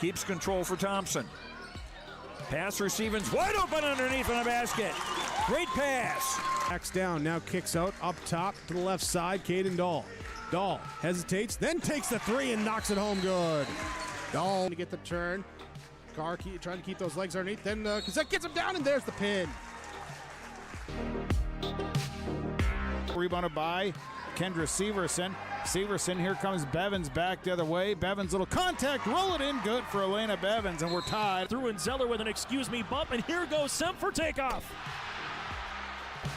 Keeps control for Thompson. Pass receiving's wide open underneath in the basket. Great pass. Backs down, now kicks out, up top to the left side, Caden Dahl. Dahl hesitates, then takes the three and knocks it home good. Dahl to get the turn. Carr trying to keep those legs underneath, then Cassette gets him down, and there's the pin. Rebounded by Kendra Severson. Severson, here comes Bevins back the other way. Bevins, little contact, roll it in, good for Elena Bevins, and we're tied. Through and Zeller with an excuse me bump, and here goes Sem for takeoff.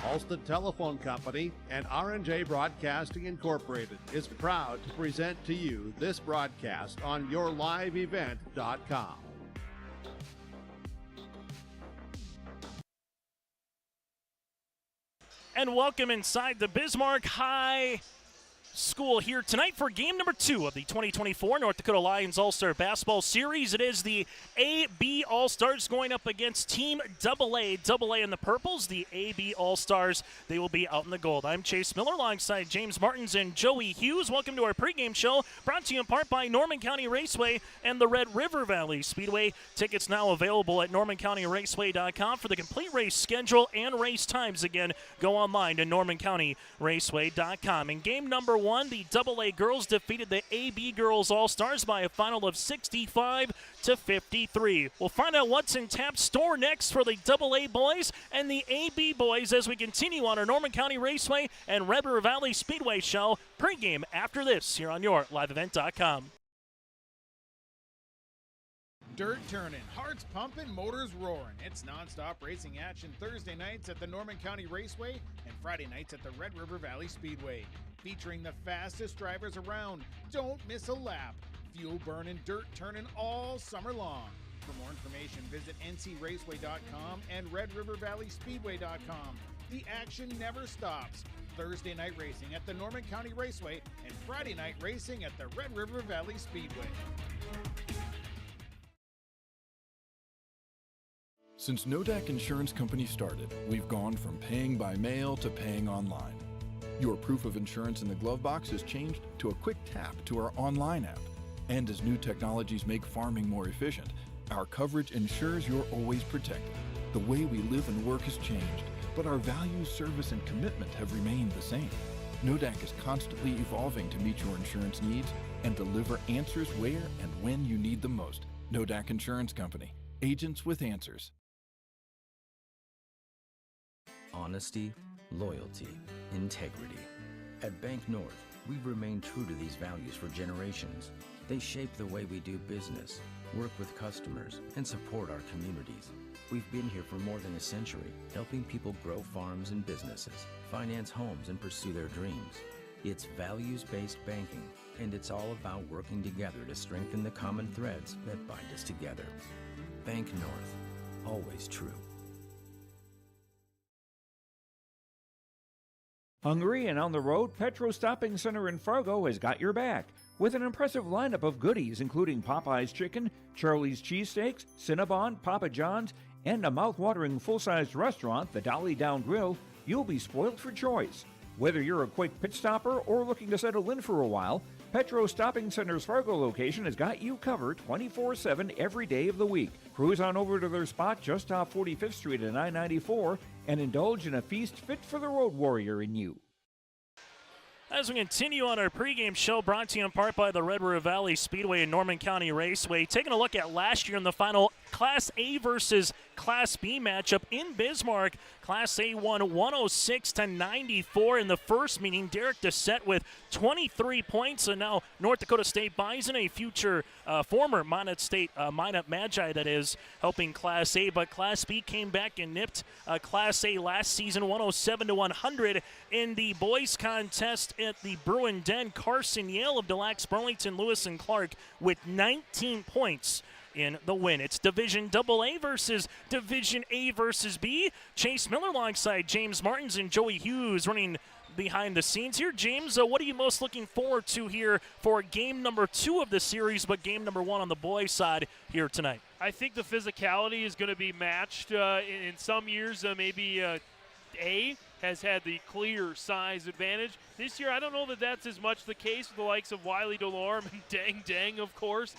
Alston Telephone Company and R&J Broadcasting Incorporated is proud to present to you this broadcast on yourliveevent.com. And welcome inside the Bismarck High School here tonight for game number 2 of the 2024 North Dakota Lions All-Star Basketball Series. It is the AB All-Stars going up against Team AA. AA in the purples, the AB All-Stars, they will be out in the gold. I'm Chase Miller alongside James Martins and Joey Hughes. Welcome to our pregame show, brought to you in part by Norman County Raceway and the Red River Valley Speedway. Tickets now available at normancounty.raceway.com for the complete race schedule and race times. Again, go online to normancounty.raceway.com. In game number 1, the AA girls defeated the AB girls All-Stars by a final of 65-53. We'll find out what's in tap store next for the AA boys and the AB boys as we continue on our Norman County Raceway and Red River Valley Speedway show. Pregame after this here on your liveevent.com. Dirt turning, hearts pumping, motors roaring. It's nonstop racing action Thursday nights at the Norman County Raceway and Friday nights at the Red River Valley Speedway. Featuring the fastest drivers around. Don't miss a lap. Fuel burning, dirt turning all summer long. For more information, visit ncraceway.com and redrivervalleyspeedway.com. The action never stops. Thursday night racing at the Norman County Raceway and Friday night racing at the Red River Valley Speedway. Since Nodak Insurance Company started, we've gone from paying by mail to paying online. Your proof of insurance in the glove box has changed to a quick tap to our online app. And as new technologies make farming more efficient, our coverage ensures you're always protected. The way we live and work has changed, but our values, service, and commitment have remained the same. Nodak is constantly evolving to meet your insurance needs and deliver answers where and when you need them most. Nodak Insurance Company. Agents with answers. Honesty, loyalty, integrity. At Bank North, we've remained true to these values for generations. They shape the way we do business, work with customers, and support our communities. We've been here for more than a century, helping people grow farms and businesses, finance homes, and pursue their dreams. It's values-based banking, and it's all about working together to strengthen the common threads that bind us together. Bank North, always true. Hungry and on the road, Petro Stopping Center in Fargo has got your back with an impressive lineup of goodies including Popeye's Chicken, Charlie's Cheesesteaks, Cinnabon, Papa John's, and a mouth-watering full-sized restaurant, the Dolly Down Grill. You'll be spoiled for choice. Whether you're a quick pit stopper or looking to settle in for a while, Petro Stopping Center's Fargo location has got you covered 24/7 every day of the week. Cruise on over to their spot just off 45th Street and I-94 and indulge in a feast fit for the road warrior in you. As we continue on our pregame show, brought to you in part by the Red River Valley Speedway and Norman County Raceway, taking a look at last year in the final Class A versus Class B matchup in Bismarck. Class A won 106-94 in the first meeting. Derek Dissett with 23 points, and now North Dakota State Bison, a future former Minot State Minot Magi, that is, helping Class A. But Class B came back and nipped Class A last season 107-100 in the boys contest at the Bruin Den. Carson Yale of Des Lacs, Burlington, Lewis, and Clark with 19 points in the win. It's Division AA versus Division A versus B. Chase Miller alongside James Martins and Joey Hughes running behind the scenes here. James, what are you most looking forward to here for game number 2 of the series, but game number 1 on the boys' side here tonight? I think the physicality is going to be matched. In some years, maybe A has had the clear size advantage. This year, I don't know that that's as much the case with the likes of Wiley Delorme and Dang Dang, of course.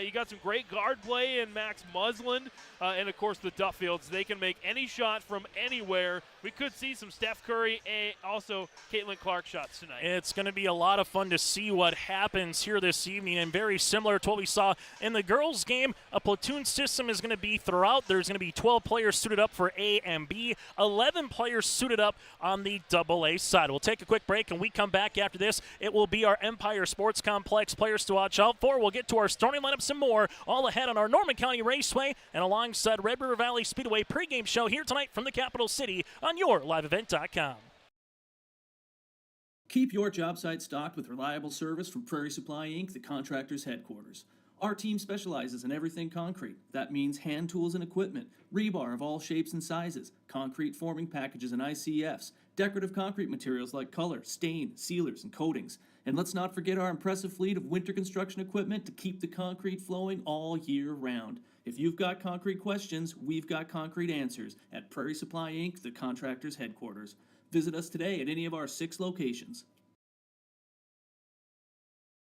You got some great guard play in Max Muslin, and, of course, the Duffields. They can make any shot from anywhere. We could see some Steph Curry and also Caitlin Clark shots tonight. It's going to be a lot of fun to see what happens here this evening, and very similar to what we saw in the girls' game, a platoon system is going to be throughout. There's going to be 12 players suited up for A and B, 11 players suited up on the AA side. We'll take a quick break, and we come back after this. It will be our Empire Sports Complex players to watch out for. We'll get to our starting lineups and more, all ahead on our Norman County Raceway and alongside Red River Valley Speedway pregame show here tonight from the capital city on yourliveevent.com. Keep your job site stocked with reliable service from Prairie Supply Inc., the contractor's headquarters. Our team specializes in everything concrete. That means hand tools and equipment, rebar of all shapes and sizes, concrete forming packages and ICFs, decorative concrete materials like color, stain, sealers, and coatings. And let's not forget our impressive fleet of winter construction equipment to keep the concrete flowing all year round. If you've got concrete questions, we've got concrete answers at Prairie Supply Inc., the contractor's headquarters. Visit us today at any of our 6 locations.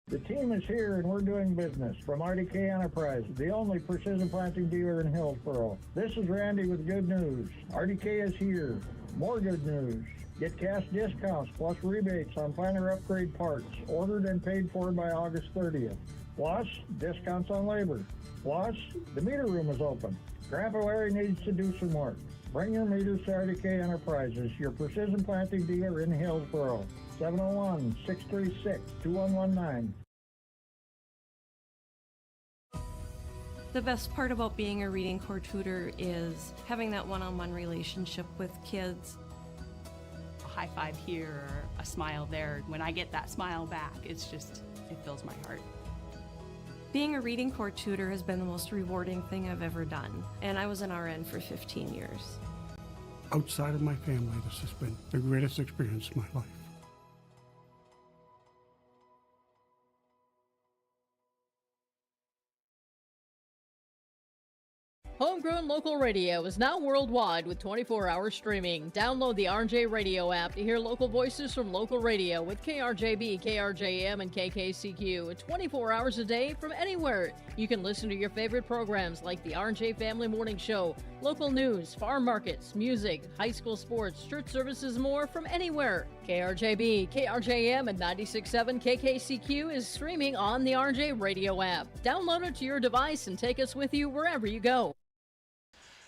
The team is here and we're doing business from RDK Enterprises, the only precision planting dealer in Hillsboro. This is Randy with good news. RDK is here. More good news. Get cash discounts plus rebates on planter upgrade parts ordered and paid for by August 30th. Plus, discounts on labor. Plus, the meter room is open. Grandpa Larry needs to do some work. Bring your meters to RDK Enterprises, your precision planting dealer in Hillsboro. 701-636-2119. The best part about being a reading corps tutor is having that one-on-one relationship with kids. A high five here, or a smile there. When I get that smile back, it fills my heart. Being a reading corps tutor has been the most rewarding thing I've ever done, and I was an RN for 15 years. Outside of my family, this has been the greatest experience of my life. Homegrown local radio is now worldwide with 24-hour streaming. Download the RJ Radio app to hear local voices from local radio with KRJB, KRJM, and KKCQ 24 hours a day from anywhere. You can listen to your favorite programs like the RJ Family Morning Show, local news, farm markets, music, high school sports, church services, more from anywhere. KRJB, KRJM, and 96.7 KKCQ is streaming on the RJ Radio app. Download it to your device and take us with you wherever you go.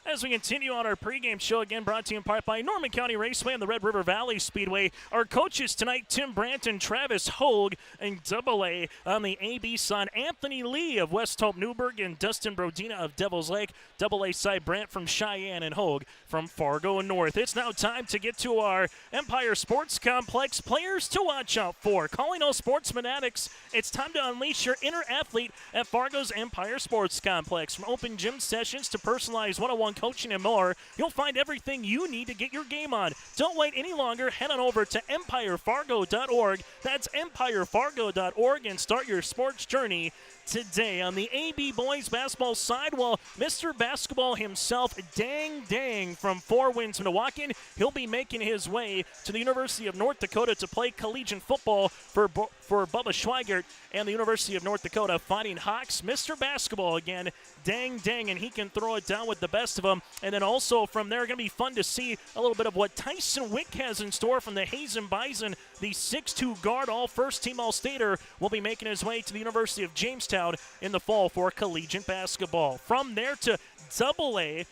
As we continue on our pregame show, again brought to you in part by Norman County Raceway and the Red River Valley Speedway. Our coaches tonight, Tim Branton, Travis Hogue, and AA on the AB side, Anthony Lee of West Hope Newburgh and Dustin Brodina of Devil's Lake. AA side, Brant from Cheyenne and Hogue from Fargo North. It's now time to get to our Empire Sports Complex players to watch out for. Calling all sports fanatics, it's time to unleash your inner athlete at Fargo's Empire Sports Complex. From open gym sessions to personalized one-on-one coaching and more, you'll find everything you need to get your game on. Don't wait any longer. Head on over to empirefargo.org. That's empirefargo.org and start your sports journey today. On the AB boys basketball side, well, Mr. Basketball himself, Dang Dang from Four Winds, Milwaukee, he'll be making his way to the University of North Dakota to play collegiate football for Bubba Schweigert and the University of North Dakota Fighting Hawks. Mr. Basketball again, Dang Dang, and he can throw it down with the best of them. And then also from there, going to be fun to see a little bit of what Tyson Wick has in store from the Hazen Bison. The 6'2 guard, all first team All-Stater, will be making his way to the University of Jamestown in the fall for collegiate basketball. From there to AA,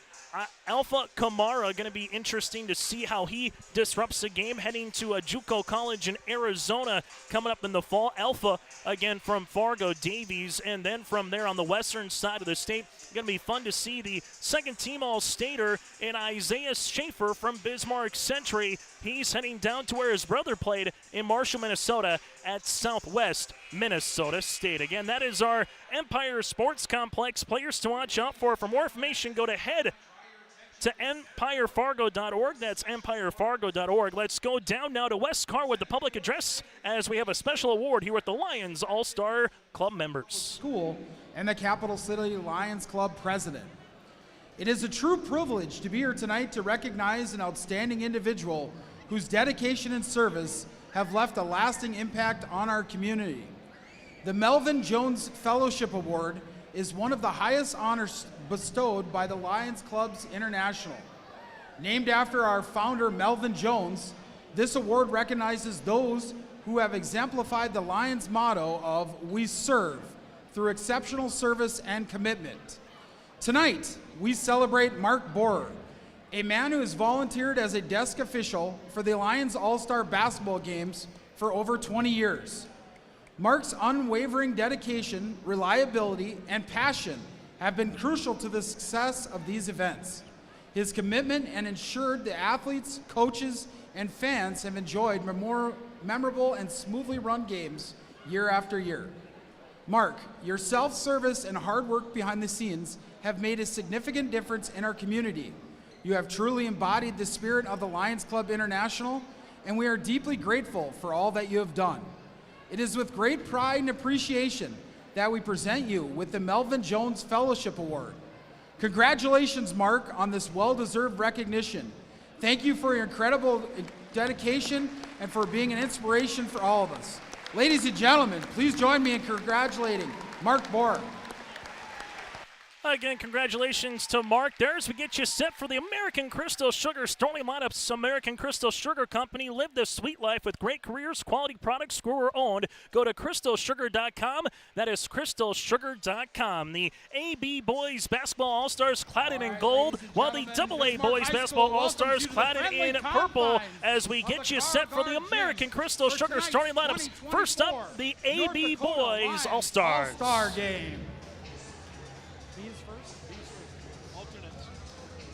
Alpha Kamara, going to be interesting to see how he disrupts the game, heading to a JUCO college in Arizona coming up in the fall. Alpha, again, from Fargo Davies. And then from there on the western side of the state, going to be fun to see the second-team All-Stater in Isaiah Schaefer from Bismarck Century. He's heading down to where his brother played in Marshall, Minnesota at Southwest Minnesota State. Again, that is our Empire Sports Complex players to watch out for. For more information, go to head to empirefargo.org. That's empirefargo.org. Let's go down now to West Carr with the public address as we have a special award here with the Lions All-Star Club members. School and the Capital City Lions Club president. It is a true privilege to be here tonight to recognize an outstanding individual whose dedication and service have left a lasting impact on our community. The Melvin Jones Fellowship Award is one of the highest honors bestowed by the Lions Clubs International. Named after our founder, Melvin Jones, this award recognizes those who have exemplified the Lions motto of "We serve" through exceptional service and commitment. Tonight, we celebrate Mark Borer, a man who has volunteered as a desk official for the Lions All-Star Basketball Games for over 20 years. Mark's unwavering dedication, reliability, and passion have been crucial to the success of these events. His commitment and ensured the athletes, coaches, and fans have enjoyed memorable and smoothly run games year after year. Mark, your self-service and hard work behind the scenes have made a significant difference in our community. You have truly embodied the spirit of the Lions Club International, and we are deeply grateful for all that you have done. It is with great pride and appreciation that we present you with the Melvin Jones Fellowship Award. Congratulations, Mark, on this well-deserved recognition. Thank you for your incredible dedication and for being an inspiration for all of us. Ladies and gentlemen, please join me in congratulating Mark Borer. Again, congratulations to Mark there as we get you set for the American Crystal Sugar Starting Lineups. American Crystal Sugar Company. Live the sweet life with great careers, quality products, grower-owned. Go to crystalsugar.com. That is crystalsugar.com. The AB Boys Basketball All-Stars cladded in gold, while the AA Boys Basketball All-Stars cladded in purple as we get you set for the American Crystal Sugar Starting Lineups. First up, the AB Boys All-Stars. All-Star Game.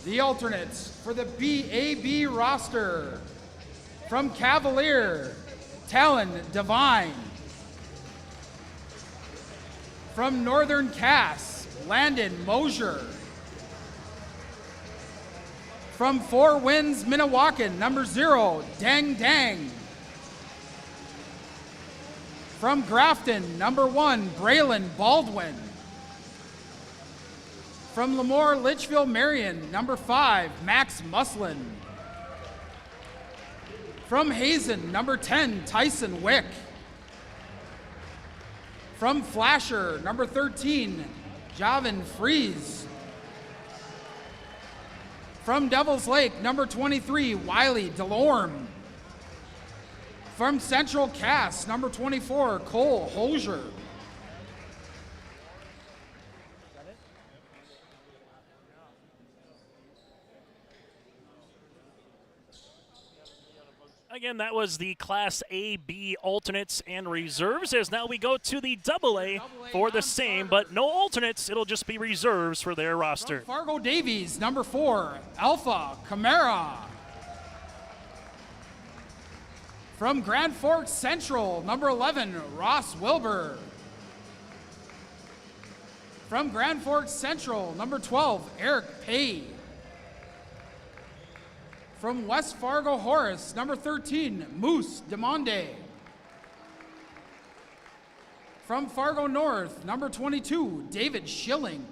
The alternates for the BAB roster. From Cavalier, Talon Devine. From Northern Cass, Landon Mosier. From Four Winds, Minnewacan, number 0, Dang Dang. From Grafton, number 1, Braylon Baldwin. From Lemoore, Litchfield, Marion, number 5, Max Muslin. From Hazen, number 10, Tyson Wick. From Flasher, number 13, Javin Fries. From Devil's Lake, number 23, Wiley Delorme. From Central Cass, number 24, Cole Hosier. Again, that was the Class A, B alternates and reserves, as now we go to the AA for the same, but no alternates. It'll just be reserves for their roster. From Fargo Davies, number 4, Alpha Camara. From Grand Forks Central, number 11, Ross Wilbur. From Grand Forks Central, number 12, Eric Pay. From West Fargo Horace, number 13, Moose Demonde. From Fargo North, number 22, David Schilling.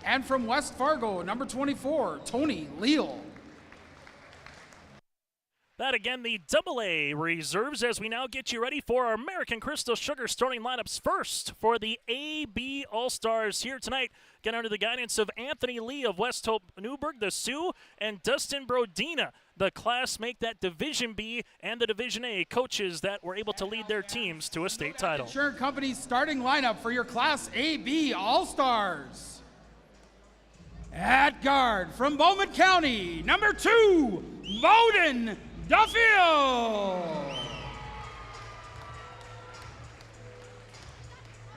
And from West Fargo, number 24, Tony Leal. That again, the AA reserves, as we now get you ready for our American Crystal Sugar starting lineups. First, for the AB All-Stars here tonight, get under the guidance of Anthony Lee of West Hope Newburgh, the Sioux, and Dustin Brodina, the class make that Division B and the Division A coaches that were able to lead their teams to a state title. Insurance Company's starting lineup for your Class AB All-Stars. At guard, from Bowman County, number 2, Bowden Duffield.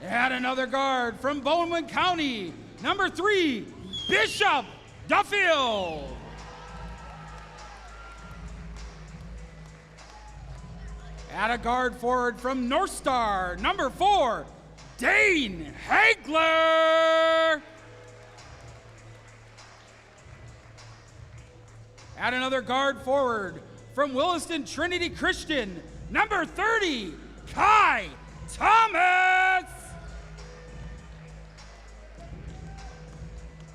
At another guard, from Bowman County, number 3, Bishop Duffield. At a guard forward, from North Star, number 4, Dane Hagler. At another guard forward, from Williston Trinity Christian, number 30, Kai Thomas.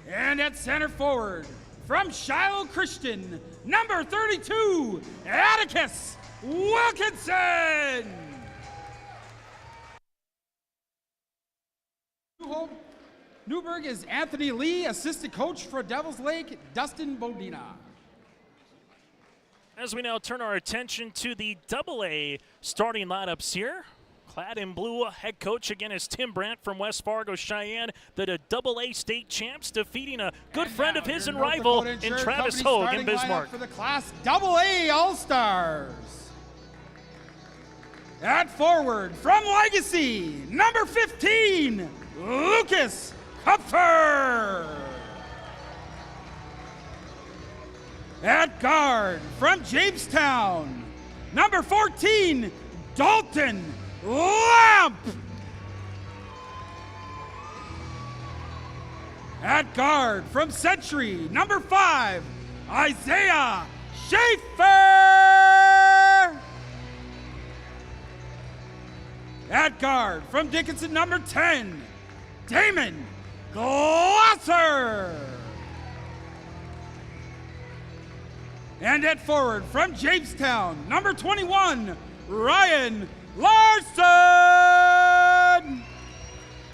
And at center forward, from Shiloh Christian, number 32, Atticus Wilkinson. New Hope Newburgh is Anthony Lee, assistant coach for Devils Lake, Dustin Bodina. As we now turn our attention to the AA starting lineups here. Clad in blue, head coach again is Tim Brandt from West Fargo Cheyenne, the AA state champs, defeating a good friend of his and rival in Travis Hogue in Bismarck. For the Class AA All-Stars. At forward from Legacy, number 15, Lucas Kupfer. At guard from Jamestown, number 14, Dalton Lamp. At guard from Century, number 5, Isaiah Schaefer. At guard from Dickinson, number 10, Damon Glosser. And at forward from Jamestown, number 21, Ryan Larson.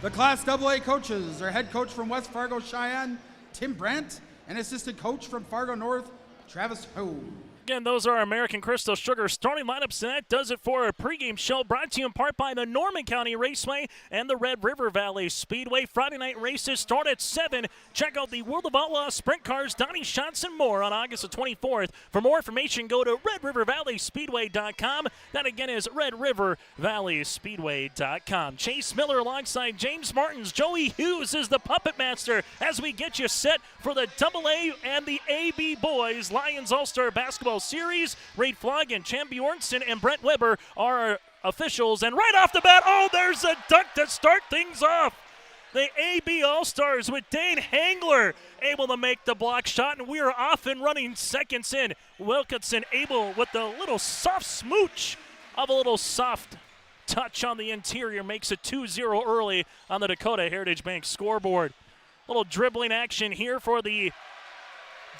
The Class AA coaches are head coach from West Fargo Cheyenne, Tim Brandt, and assistant coach from Fargo North, Travis Hogue. Again, those are American Crystal Sugar starting lineups, and that does it for our pregame show, brought to you in part by the Norman County Raceway and the Red River Valley Speedway. Friday night races start at 7. Check out the World of Outlaws sprint cars, Donnie Shots, and more on August the 24th. For more information, go to RedRiverValleySpeedway.com. That again is RedRiverValleySpeedway.com. Chase Miller alongside James Martins. Joey Hughes is the puppet master as we get you set for the AA and the AB Boys Lions All-Star Basketball Series. Reid Floggen, Chan Bjornsson, and Brent Weber are our officials. And right off the bat, oh, there's a dunk to start things off. The AB All-Stars with Dane Hangler able to make the block shot, and we are off and running seconds in. Wilkinson able with a little soft smooch of a little soft touch on the interior, makes it 2-0 early on the Dakota Heritage Bank scoreboard. Little dribbling action here for the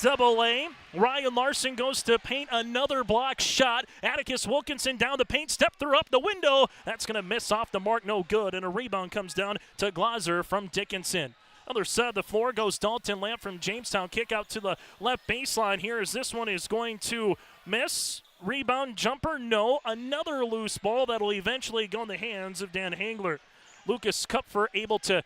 AA. Ryan Larson goes to paint, another block shot. Atticus Wilkinson down the paint, step through up the window. That's going to miss off the mark, no good. And a rebound comes down to Glosser from Dickinson. Other side of the floor goes Dalton Lamp from Jamestown. Kick out to the left baseline here as this one is going to miss. Rebound jumper, no. Another loose ball that will eventually go in the hands of Dan Hangler. Lucas Kupfer able to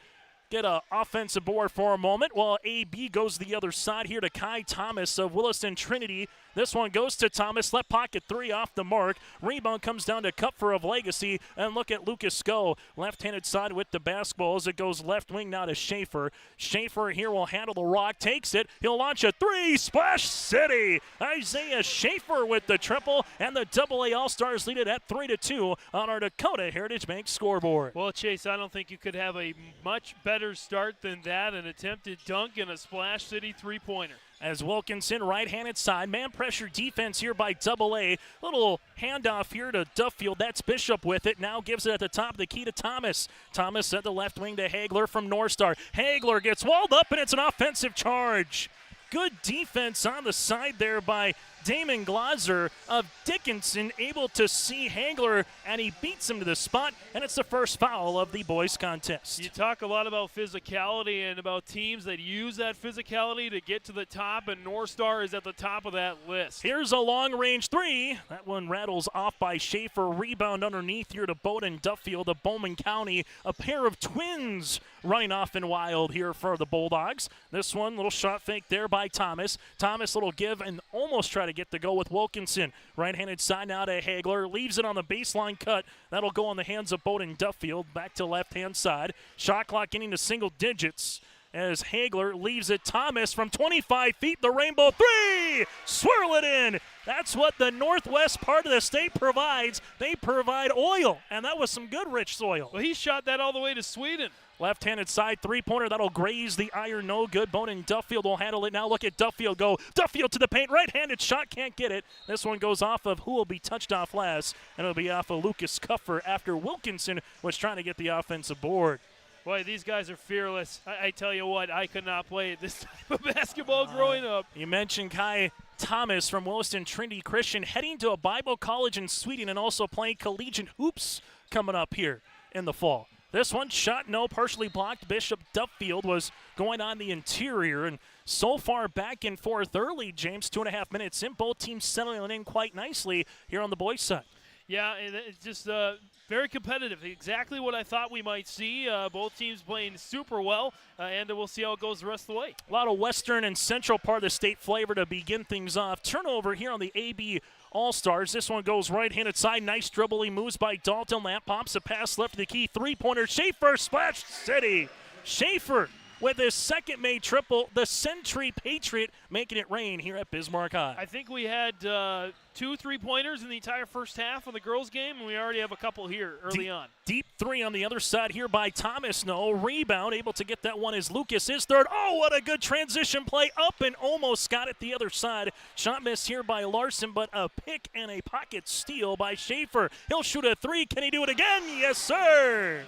get an offensive board for a moment, while AB goes the other side here to Kai Thomas of Williston Trinity. This one goes to Thomas, left pocket three off the mark. Rebound comes down to Kupfer of Legacy, and look at Lucas go left-handed side with the basketball as it goes left wing now to Schaefer. Schaefer here will handle the rock, takes it, he'll launch a three, Splash City! Isaiah Schaefer with the triple, and the AA All-Stars lead it at 3-2 on our Dakota Heritage Bank scoreboard. Well, Chase, I don't think you could have a much better start than that, an attempted dunk and a Splash City three-pointer. As Wilkinson, right-handed side, man pressure defense here by AA. Little handoff here to Duffield. That's Bishop with it. Now gives it at the top of the key to Thomas. Thomas at the left wing to Hagler from North Star. Hagler gets walled up, and it's an offensive charge. Good defense on the side there by Damon Glosser of Dickinson, able to see Hangler, and he beats him to the spot, and it's the first foul of the boys contest. You talk a lot about physicality and about teams that use that physicality to get to the top, and North Star is at the top of that list. Here's a long-range three. That one rattles off by Schaefer. Rebound underneath here to Bowden Duffield of Bowman County. A pair of twins running off and wild here for the Bulldogs. This one, little shot fake there by Thomas. Thomas, little give and almost try to get the go with Wilkinson. Right-handed side now to Hagler. Leaves it on the baseline cut. That'll go on the hands of Bowden Duffield. Back to left-hand side. Shot clock getting to single digits as Hagler leaves it. Thomas from 25 feet, the rainbow three! Swirl it in! That's what the northwest part of the state provides. They provide oil, and that was some good rich soil. Well, he shot that all the way to Sweden. Left-handed side three-pointer. That'll graze the iron. No good. Bowden Duffield will handle it. Now look at Duffield go. Duffield to the paint. Right-handed shot. Can't get it. This one goes off of who will be touched off last, and it'll be off of Lucas Kupfer after Wilkinson was trying to get the offensive board. Boy, these guys are fearless. I tell you what, I could not play this type of basketball growing up. You mentioned Kai Thomas from Williston Trinity Christian heading to a Bible college in Sweden and also playing collegiate hoops coming up here in the fall. This one shot no, partially blocked. Bishop Duffield was going on the interior, and so far back and forth early, James, 2.5 minutes in. Both teams settling in quite nicely here on the boys' side. Yeah, it's just very competitive. Exactly what I thought we might see. Both teams playing super well, and we'll see how it goes the rest of the way. A lot of western and central part of the state flavor to begin things off. Turnover here on the AB All-Stars. This one goes right-handed side. Nice dribble. He moves by Dalton. Lamp pops a pass left to the key. Three-pointer. Schaefer, Splash City. Schaefer with his second made triple. The Century Patriot making it rain here at Bismarck High. I think we had 2 3-pointers in the entire first half of the girls' game, and we already have a couple here early on. Deep three on the other side here by Thomas. No rebound. Able to get that one as Lucas is third. Oh, what a good transition play up and almost got it the other side. Shot miss here by Larson, but a pick and a pocket steal by Schaefer. He'll shoot a three. Can he do it again? Yes, sir.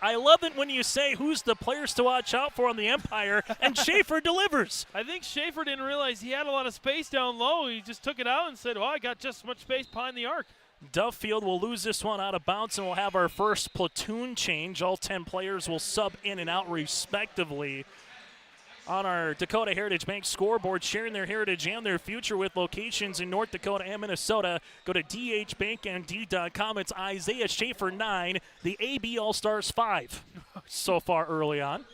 I love it when you say who's the players to watch out for on the Empire, and Schaefer delivers. I think Schaefer didn't realize he had a lot of space down low. He just took it out and said, I got just as much space behind the arc. Duffield will lose this one out of bounds, and we'll have our first platoon change. All 10 players will sub in and out respectively. On our Dakota Heritage Bank scoreboard, sharing their heritage and their future with locations in North Dakota and Minnesota. Go to dhbanknd.com. It's Isaiah Schaefer 9, the AB All-Stars 5 so far early on.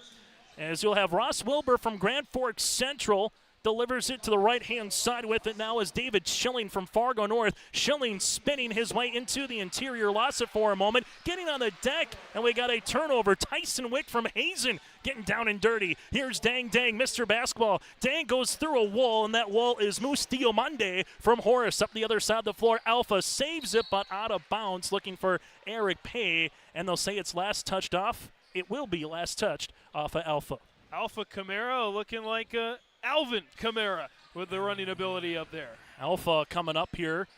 As you'll have Ross Wilbur from Grand Forks Central delivers it to the right-hand side with it now is David Schilling from Fargo North. Schilling spinning his way into the interior, lost it for a moment, getting on the deck, and we got a turnover. Tyson Wick from Hazen getting down and dirty. Here's Dang Dang, Mr. Basketball. Dang goes through a wall, and that wall is Moose Diomande from Horace. Up the other side of the floor, Alpha saves it, but out of bounds, looking for Eric Pay, and they'll say it's last touched off. It will be last touched off of Alpha. Alpha Camara looking like Alvin Kamara with the running ability up there. Alpha coming up here.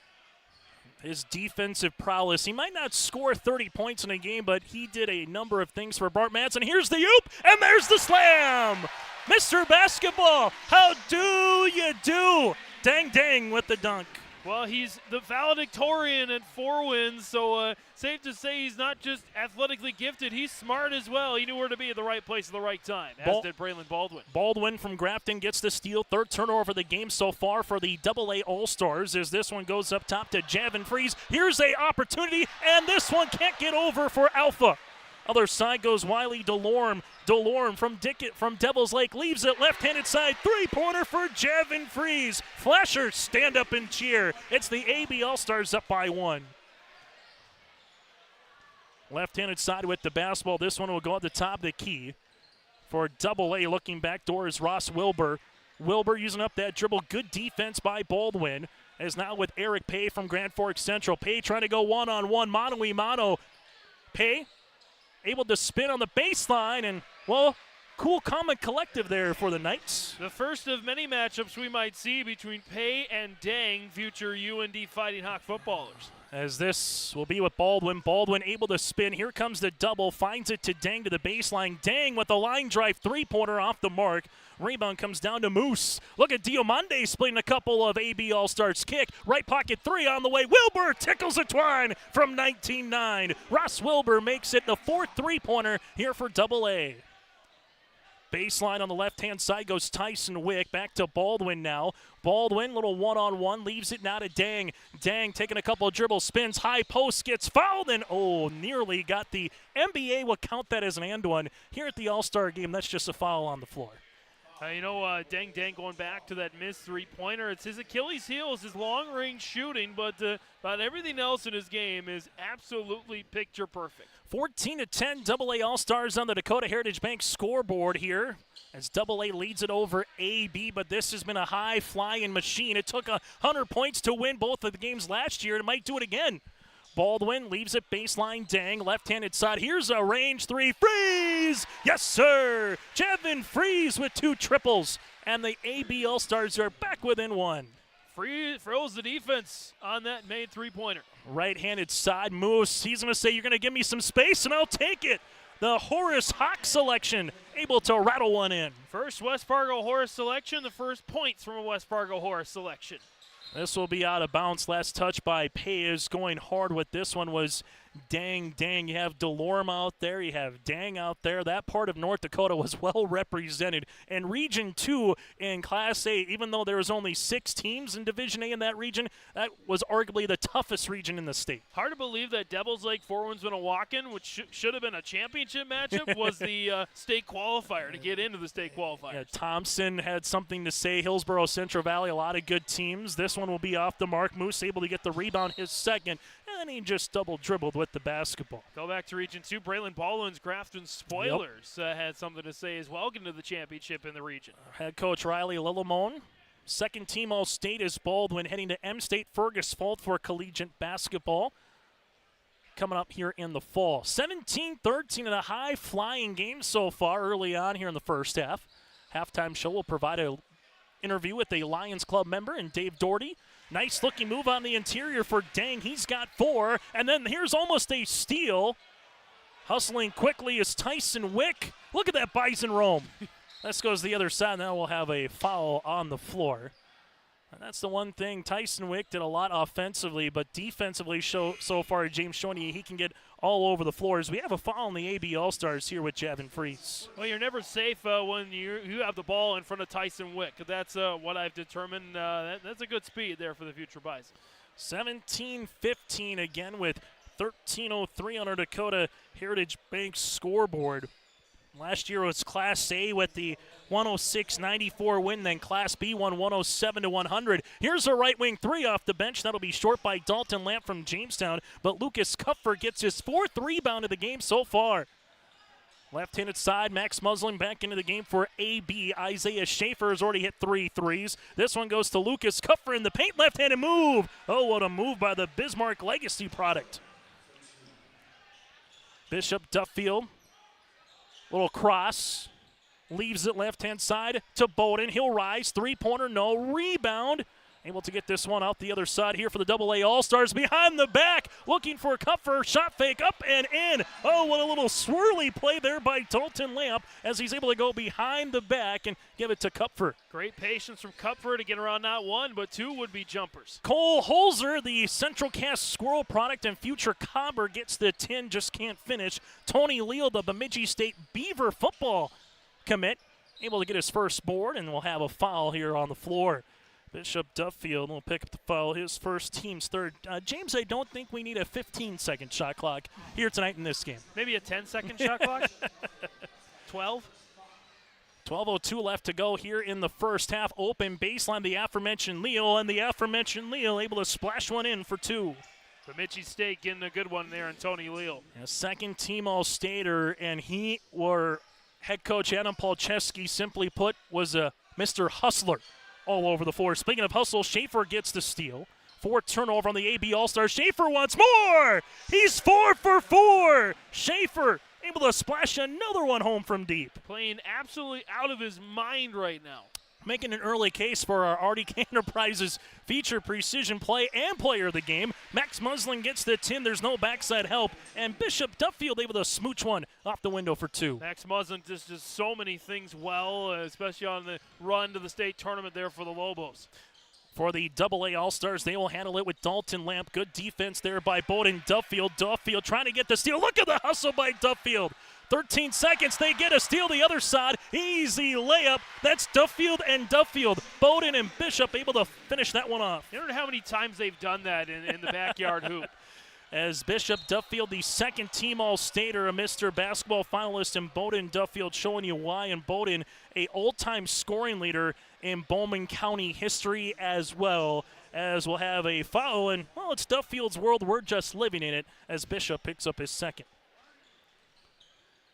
His defensive prowess. He might not score 30 points in a game, but he did a number of things for Bart Madsen. Here's the oop, and there's the slam. Mr. Basketball, how do you do? Dang Dang with the dunk. Well, he's the valedictorian at 4 wins, so safe to say he's not just athletically gifted, he's smart as well. He knew where to be at the right place at the right time, as did Braylon Baldwin. Baldwin from Grafton gets the steal. Third turnover of the game so far for the AA All-Stars as this one goes up top to Javin Freeze. Here's a opportunity, and this one can't get over for Alpha. Other side goes Wiley DeLorme. DeLorme from Devil's Lake leaves it left-handed side. Three-pointer for Javin Freeze. Flashers stand up and cheer. It's the AB All-Stars up by 1. Left-handed side with the basketball. This one will go at the top of the key. For AA looking back door is Ross Wilbur. Wilbur using up that dribble. Good defense by Baldwin. As now with Eric Pay from Grand Forks Central. Pay trying to go one-on-one. Mano-y-mano. Pay able to spin on the baseline, and, well, cool, calm, and collective there for the Knights. The first of many matchups we might see between Pay and Dang, future UND Fighting Hawk footballers. As this will be with Baldwin. Baldwin able to spin. Here comes the double. Finds it to Dang to the baseline. Dang with a line drive three-pointer off the mark. Rebound comes down to Moose. Look at Diomande splitting a couple of AB All-Stars kick. Right pocket three on the way. Wilbur tickles the twine from 19-9. Ross Wilbur makes it the fourth three-pointer here for AA. Baseline on the left-hand side goes Tyson Wick. Back to Baldwin now. Baldwin, little one-on-one, leaves it now to Dang. Dang taking a couple of dribble spins. High post, gets fouled, and nearly got the NBA. Will count that as an and one. Here at the All-Star game, that's just a foul on the floor. Dang Dang going back to that missed three-pointer. It's his Achilles heel, is his long-range shooting, but about everything else in his game is absolutely picture perfect. 14-10, AA All-Stars on the Dakota Heritage Bank scoreboard here as AA leads it over AB, but this has been a high-flying machine. It took 100 points to win both of the games last year, and it might do it again. Baldwin leaves it baseline. Dang, left-handed side. Here's a range three. Freeze! Yes, sir! Javin Freeze with 2 triples. And the AB All-Stars are back within 1. Freeze froze the defense on that made three-pointer. Right-handed side. Moose. He's going to say, you're going to give me some space, and I'll take it. the Horace Hawk selection able to rattle one in. First West Fargo Horace selection, the first points from a West Fargo Horace selection. This will be out of bounds. Last touch by Payes. Going hard with this one was Dang. You have DeLorme out there. You have Dang out there. That part of North Dakota was well represented. And Region 2 in Class A, even though there was only 6 teams in Division A in that region, that was arguably the toughest region in the state. Hard to believe that Devils Lake 4-1-Winnewaukee, which should have been a championship matchup, was the state qualifier to get into the state qualifiers. Yeah, Thompson had something to say. Hillsborough, Central Valley, a lot of good teams. This one will be off the mark. Moose able to get the rebound, his second, and he just double-dribbled with the basketball. Go back to Region 2. Braylon Baldwin's Grafton Spoilers had something to say as well, getting to the championship in the region. Head coach Riley Lillamone. Second team All-State is Baldwin, heading to M-State Fergusfold for collegiate basketball. Coming up here in the fall. 17-13 in a high-flying game so far early on here in the first half. Halftime show will provide an interview with a Lions Club member and Dave Doherty. Nice looking move on the interior for Dang. He's got 4. And then here's almost a steal. Hustling quickly is Tyson Wick. Look at that Bison roam. This goes the other side. Now we'll have a foul on the floor. And that's the one thing. Tyson Wick did a lot offensively, but defensively so far, James showing you he can get all over the floors. We have a foul on the AB All-Stars here with Javin Freese. Well, you're never safe when you have the ball in front of Tyson Wick. That's what I've determined. That's a good speed there for the future Bison. 17-15 again with 13:03 on our Dakota Heritage Bank scoreboard. Last year was Class A with the 106-94 win, then Class B won 107-100. Here's a right wing 3 off the bench. That'll be short by Dalton Lamp from Jamestown, but Lucas Kupfer gets his 4th rebound of the game so far. Left-handed side, Max Muslin back into the game for AB. Isaiah Schaefer has already hit 3 threes. This one goes to Lucas Kupfer in the paint, left-handed move. Oh, what a move by the Bismarck Legacy product. Bishop Duffield. Little cross, leaves it left-hand side to Bowden. He'll rise, 3-pointer, no, rebound. Able to get this one out the other side here for the AA All-Stars. Behind the back, looking for a Kupfer, shot fake, up and in. Oh, what a little swirly play there by Dalton Lamp as he's able to go behind the back and give it to Kupfer. Great patience from Kupfer to get around not 1, but 2 would-be jumpers. Cole Holzer, the Central Cast Squirrel product and future Cobber, gets the 10, just can't finish. Tony Leal, the Bemidji State Beaver football commit, able to get his first board, and we'll have a foul here on the floor. Bishop Duffield will pick up the foul, his first, team's 3rd. James, I don't think we need a 15-second shot clock here tonight in this game. Maybe a 10-second shot clock? 12? 12:02 left to go here in the first half. Open baseline, the aforementioned Leal, and the aforementioned Leal able to splash one in for 2. Bemidji State getting a good one there in Tony Leal. A second team All-Stater, and he, or head coach Adam Polcheski, simply put, was a Mr. Hustler all over the floor. Speaking of hustle, Schaefer gets the steal. 4 turnover on the AB All-Star. Schaefer wants more! He's 4 for 4! Schaefer able to splash another one home from deep. Playing absolutely out of his mind right now. Making an early case for our RDK Enterprises feature precision play and player of the game. Max Muslin gets the 10. There's no backside help. And Bishop Duffield able to smooch one off the window for 2. Max Muslin just does so many things well, especially on the run to the state tournament there for the Lobos. For the AA All-Stars, they will handle it with Dalton Lamp. Good defense there by Bowden Duffield. Duffield trying to get the steal. Look at the hustle by Duffield. 13 seconds, they get a steal the other side. Easy layup. That's Duffield and Duffield. Bowden and Bishop able to finish that one off. You don't know how many times they've done that in the backyard hoop. As Bishop Duffield, the second team All-Stater, a Mr. Basketball finalist, and Bowden Duffield showing you why. And Bowden, a all-time scoring leader in Bowman County history as well. As we'll have a foul, and, well, it's Duffield's world. We're just living in it as Bishop picks up his second.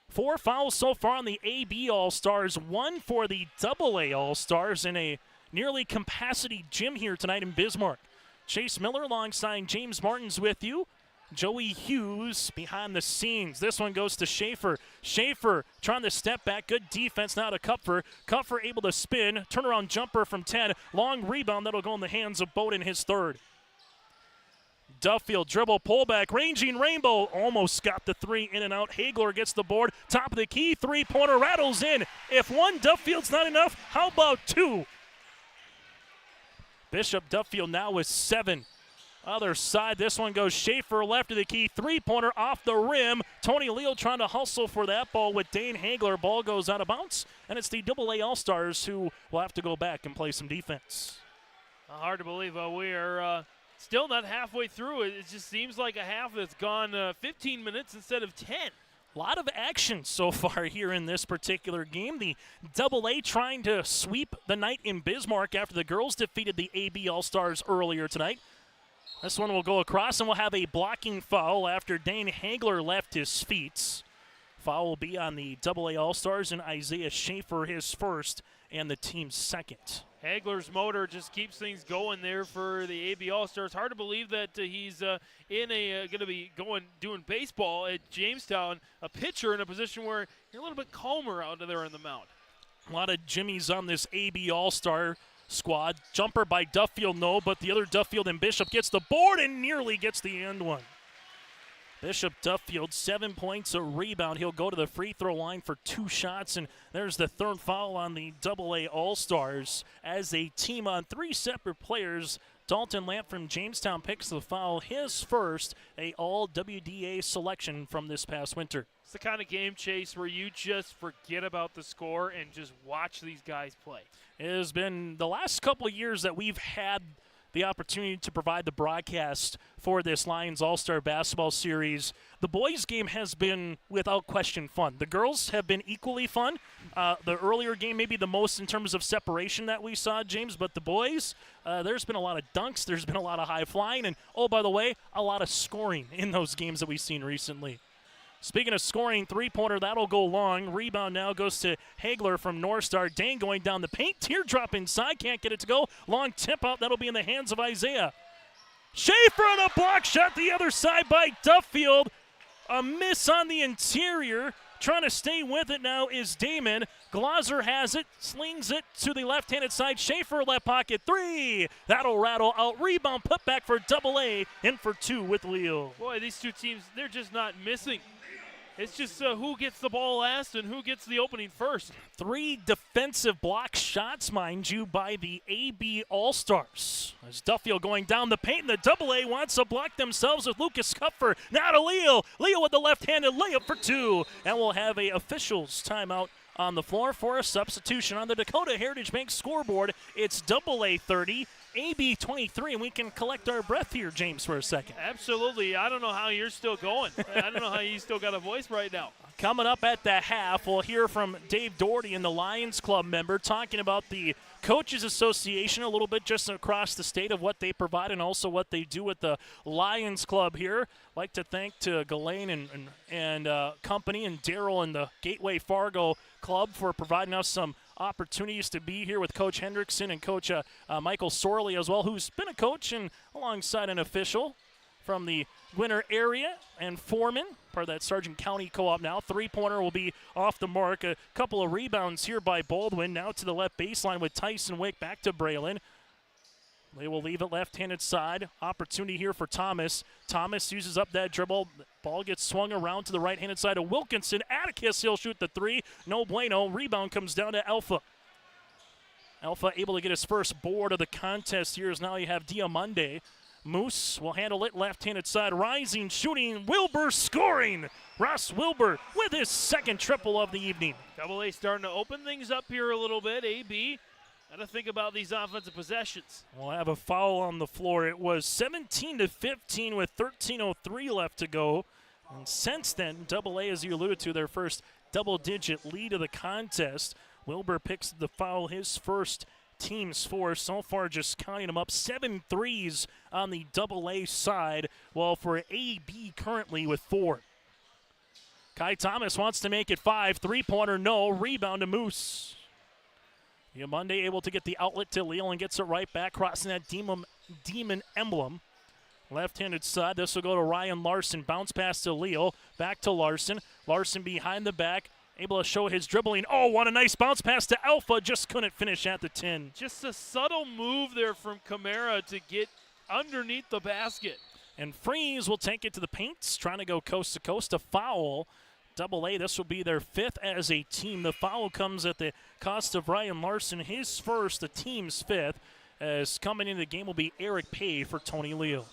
4 fouls so far on the AB All-Stars, 1 for the AA All-Stars in a nearly capacity gym here tonight in Bismarck. Chase Miller alongside James Martins with you. Joey Hughes behind the scenes. This one goes to Schaefer. Schaefer trying to step back. Good defense now to Kupfer. Kupfer able to spin. Turnaround jumper from 10. Long rebound that'll go in the hands of Bowden, his 3rd. Duffield, dribble, pullback, ranging rainbow, almost got the three in and out. Hagler gets the board, top of the key, three-pointer rattles in. If one, Duffield's not enough, how about two? Bishop Duffield now with 7. Other side, this one goes Schaefer left of the key, three-pointer off the rim. Tony Leal trying to hustle for that ball with Dane Hagler. Ball goes out of bounds, and it's the AA All-Stars who will have to go back and play some defense. Hard to believe we are still not halfway through. It just seems like a half that's gone 15 minutes instead of 10. A lot of action so far here in this particular game. The AA trying to sweep the night in Bismarck after the girls defeated the AB All-Stars earlier tonight. This one will go across, and we'll have a blocking foul after Dane Hagler left his feet. Foul will be on the AA All-Stars and Isaiah Schaefer, his first and the team's second. Hagler's motor just keeps things going there for the AB All-Stars. Hard to believe that he's going to be doing baseball at Jamestown, a pitcher in a position where you're a little bit calmer out there on the mound. A lot of jimmies on this AB All-Star squad. Jumper by Duffield, no, but the other Duffield and Bishop gets the board and nearly gets the end one. Bishop Duffield, 7 points, a rebound. He'll go to the free throw line for 2 shots, and there's the third foul on the AA All-Stars as they team on 3 separate players. Dalton Lamp from Jamestown picks the foul, his first, a all-WDA selection from this past winter. It's the kind of game, Chase, where you just forget about the score and just watch these guys play. It has been the last couple of years that we've had the opportunity to provide the broadcast for this Lions All-Star Basketball Series. The boys' game has been, without question, fun. The girls have been equally fun. The earlier game maybe the most in terms of separation that we saw, James, but the boys, there's been a lot of dunks, there's been a lot of high flying, and, oh, by the way, a lot of scoring in those games that we've seen recently. Speaking of scoring, three-pointer, that'll go long. Rebound now goes to Hagler from North Star. Dane going down the paint. Teardrop inside. Can't get it to go. Long tip out. That'll be in the hands of Isaiah. Schaefer on a block shot the other side by Duffield. A miss on the interior. Trying to stay with it now is Damon. Glauser has it. Slings it to the left-handed side. Schaefer left pocket. 3. That'll rattle out. Rebound put back for AA. In for 2 with Leal. Boy, these two teams, they're just not missing. It's just who gets the ball last and who gets the opening first. 3 defensive block shots, mind you, by the AB All-Stars. As Duffield going down the paint, and the AA wants to block themselves with Lucas Kupfer. Now to Leal. Leal with the left-handed layup for 2. And we'll have a officials timeout on the floor for a substitution. On the Dakota Heritage Bank scoreboard, it's AA 30, AB 23, and we can collect our breath here, James, for a second. Absolutely. I don't know how you're still going. I don't know how you still got a voice right now. Coming up at the half, we'll hear from Dave Doherty and the Lions Club member talking about the Coaches Association a little bit just across the state of what they provide and also what they do with the Lions Club here. Like to thank to Ghislaine and company and Daryl and the Gateway Fargo Club for providing us some opportunities to be here with Coach Hendrickson and Coach Michael Sorley as well, who's been a coach and alongside an official from the Winter area, and Foreman, part of that Sargent County co-op now. Three-pointer will be off the mark. A couple of rebounds here by Baldwin. Now to the left baseline with Tyson Wick back to Braylon. They will leave it left-handed side. Opportunity here for Thomas. Thomas uses up that dribble. Ball gets swung around to the right-handed side of Wilkinson. Atticus, he'll shoot the 3. No bueno. Rebound comes down to Alpha. Alpha able to get his first board of the contest here as now you have Diamande. Moose will handle it left-handed side. Rising, shooting, Wilbur scoring. Ross Wilbur with his second triple of the evening. AA starting to open things up here a little bit. AB, got to think about these offensive possessions. We'll have a foul on the floor. It was 17-15 with 13:03 left to go. And since then, AA, as you alluded to, their first double-digit lead of the contest. Wilbur picks the foul, his first team's 4. So far, just counting them up, 7 threes on the AA side, while for AB currently with 4. Kai Thomas wants to make it 5. Three-pointer, no. Rebound to Moose. Monday able to get the outlet to Leal and gets it right back, crossing that demon emblem. Left-handed side, this will go to Ryan Larson. Bounce pass to Leal, back to Larson. Larson behind the back, able to show his dribbling. Oh, what a nice bounce pass to Alpha. Just couldn't finish at the 10. Just a subtle move there from Camara to get underneath the basket. And Freeze will take it to the paint, trying to go coast to coast. A foul. Double-A, this will be their 5th as a team. The foul comes at the cost of Ryan Larson, his first, the team's 5th. As coming into the game will be Eric Pay for Tony Leo.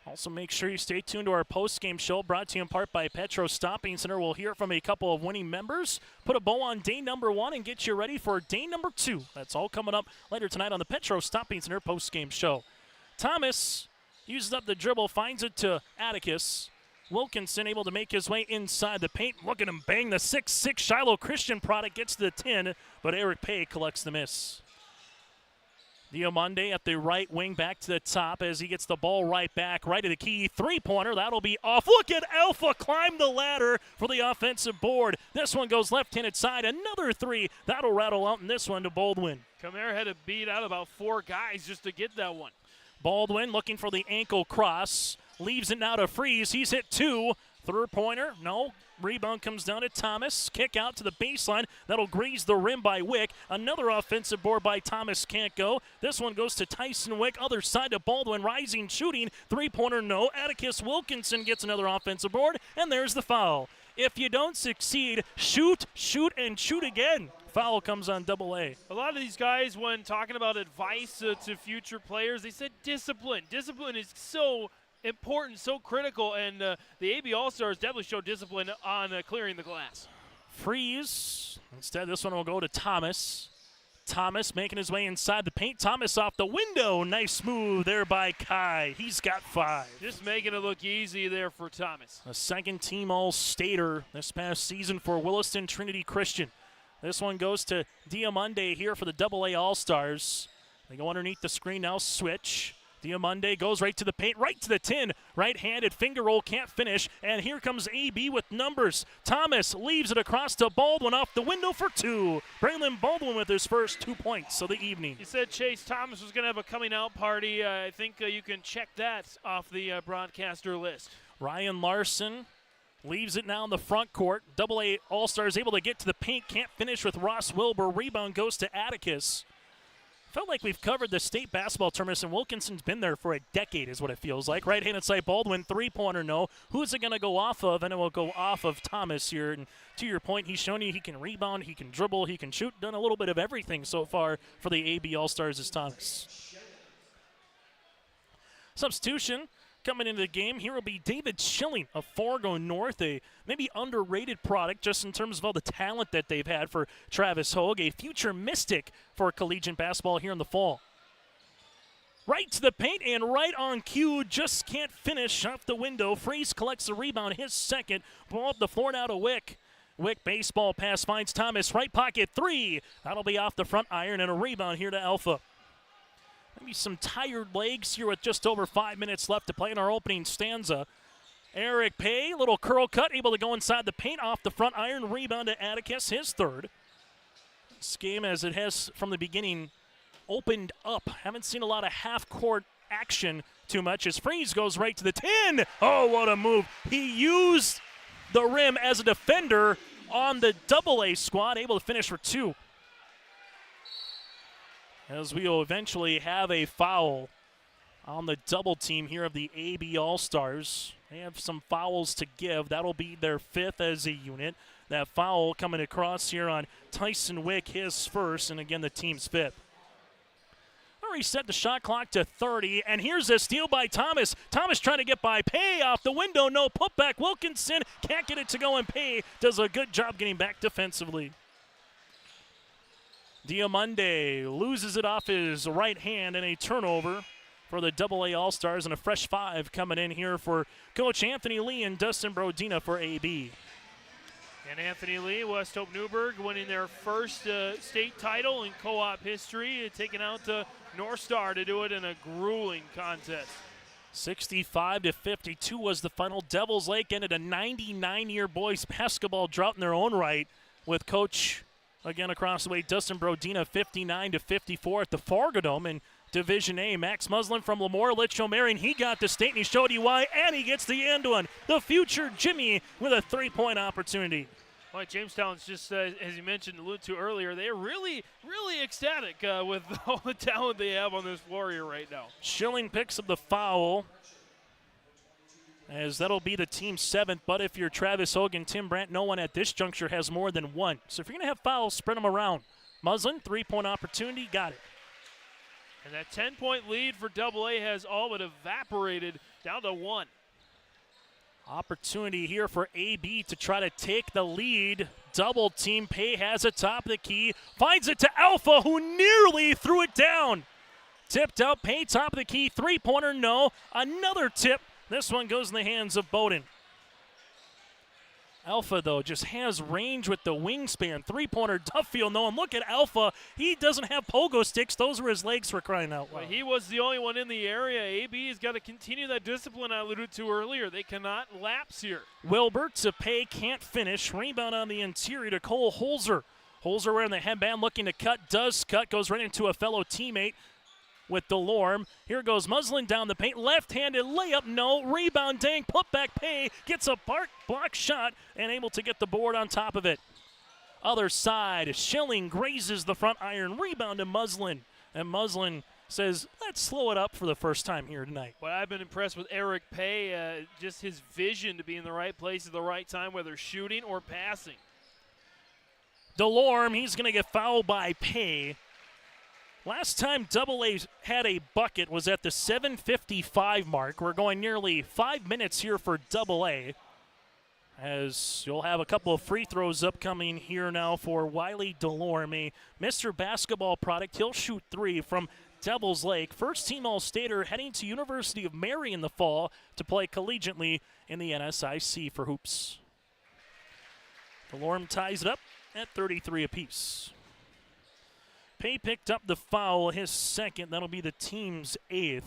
Also, make sure you stay tuned to our post-game show, brought to you in part by Petro Stopping Center. We'll hear from a couple of winning members, put a bow on day number 1, and get you ready for day number 2. That's all coming up later tonight on the Petro Stopping Center post-game show. Thomas uses up the dribble, finds it to Atticus. Wilkinson able to make his way inside the paint. Look at him bang the 6'6" Shiloh Christian product, gets to the 10, but Eric Pay collects the miss. Diamande at the right wing, back to the top as he gets the ball right back, right to the key. Three-pointer, that'll be off. Look at Alpha climb the ladder for the offensive board. This one goes left-handed side, another 3. That'll rattle out in this one to Baldwin. Khmer had to beat out about 4 guys just to get that one. Baldwin looking for the ankle cross. Leaves it now to Freeze. He's hit 2. Third-pointer, no. Rebound comes down to Thomas. Kick out to the baseline. That'll grease the rim by Wick. Another offensive board by Thomas can't go. This one goes to Tyson Wick. Other side to Baldwin. Rising, shooting. Three-pointer, no. Atticus Wilkinson gets another offensive board. And there's the foul. If you don't succeed, shoot, and shoot again. Foul comes on Double-A. A lot of these guys, when talking about advice to future players, they said discipline. Discipline is so important, so critical, and the AB All-Stars definitely showed discipline on clearing the glass. Freeze. Instead, this one will go to Thomas. Thomas making his way inside the paint. Thomas off the window. Nice move there by Kai. He's got 5. Just making it look easy there for Thomas. A second-team All-Stater this past season for Williston Trinity Christian. This one goes to Diamande here for the Double-A All-Stars. They go underneath the screen now, switch. Diamande goes right to the paint, right to the 10. Right-handed finger roll, can't finish. And here comes AB with numbers. Thomas leaves it across to Baldwin off the window for 2. Braylon Baldwin with his first 2 points of the evening. You said Chase Thomas was going to have a coming-out party. I think you can check that off the broadcaster list. Ryan Larson leaves it now in the front court. Double-A All-Stars able to get to the paint, can't finish with Ross Wilbur. Rebound goes to Atticus. Felt like we've covered the state basketball tournaments, and Wilkinson's been there for a decade is what it feels like. Right-handed side, Baldwin, three-pointer, no. Who's it going to go off of? And it will go off of Thomas here. And to your point, he's shown you he can rebound, he can dribble, he can shoot. Done a little bit of everything so far for the AB All-Stars as Thomas. Substitution coming into the game here will be David Schilling of Fargo North, a maybe underrated product just in terms of all the talent that they've had for Travis Hogue, a future mystic for collegiate basketball here in the fall. Right to the paint and right on cue, just can't finish off the window. Freeze collects the rebound, his second. Ball up the floor now to Wick. Wick baseball pass finds Thomas, right pocket 3. That'll be off the front iron and a rebound here to Alpha. Maybe some tired legs here with just over 5 minutes left to play in our opening stanza. Eric Pay, little curl cut, able to go inside the paint off the front iron. Rebound to Atticus, his 3rd. This game, as it has from the beginning, opened up. Haven't seen a lot of half-court action too much as Freeze goes right to the 10. Oh, what a move. He used the rim as a defender on the Double-A squad, able to finish for 2. As we will eventually have a foul on the double team here of the AB All-Stars. They have some fouls to give. That'll be their 5th as a unit. That foul coming across here on Tyson Wick, his 1st, and again the team's 5th. Reset the shot clock to 30, and here's a steal by Thomas. Thomas trying to get by Pay off the window. No putback. Wilkinson can't get it to go, and Pay does a good job getting back defensively. Diamande loses it off his right hand and a turnover for the Double-A All-Stars, and a fresh 5 coming in here for Coach Anthony Lee and Dustin Brodina for AB. And Anthony Lee, West Hope Newburgh, winning their first state title in co-op history, taking out North Star to do it in a grueling contest. 65-52 was the final. Devils Lake ended a 99-year boys basketball drought in their own right with Coach, again across the way, Dustin Brodina, 59-54 at the Fargo Dome in Division A. Max Muslin from Lemoore, Litchfield-Marion, he got the state and he showed you why, and he gets the end one. The future Jimmy with a 3-point opportunity. Well, Jamestown's just, as you mentioned, alluded to earlier, they're really, really ecstatic with all the talent they have on this floor here right now. Schilling picks up the foul, as that'll be the team's 7th. But if you're Travis Hogan, Tim Brandt, no one at this juncture has more than 1. So if you're going to have fouls, spread them around. Muslin, 3-point opportunity, got it. And that 10-point lead for AA has all but evaporated down to 1. Opportunity here for AB to try to take the lead. Double team. Pay has it top of the key. Finds it to Alpha, who nearly threw it down. Tipped out. Pay top of the key. 3-pointer, no. Another tip. This one goes in the hands of Bowden. Alpha, though, just has range with the wingspan. 3-pointer, Duffield, no. And look at Alpha. He doesn't have pogo sticks. Those were his legs for crying out loud. Well, he was the only one in the area. AB has got to continue that discipline I alluded to earlier. They cannot lapse here. Wilbur to Pay, can't finish. Rebound on the interior to Cole Holzer. Holzer wearing the headband, looking to cut. Does cut, goes right into a fellow teammate with Delorme. Here goes Muslin down the paint. Left-handed layup, no. Rebound, Dang. Put back, Pay. Gets a block shot and able to get the board on top of it. Other side, Schilling grazes the front iron. Rebound to Muslin. And Muslin says, let's slow it up for the first time here tonight. Well, I've been impressed with Eric Pay. Just his vision to be in the right place at the right time, whether shooting or passing. Delorme, he's going to get fouled by Pay. Last time AA had a bucket was at the 7:55 mark. We're going nearly 5 minutes here for AA, as you'll have a couple of free throws upcoming here now for Wiley Delorme, Mr. Basketball product. He'll shoot 3 from Devil's Lake. First team All-Stater heading to University of Mary in the fall to play collegiately in the NSIC for hoops. Delorme ties it up at 33 apiece. Pay picked up the foul, his 2nd. That'll be the team's 8th.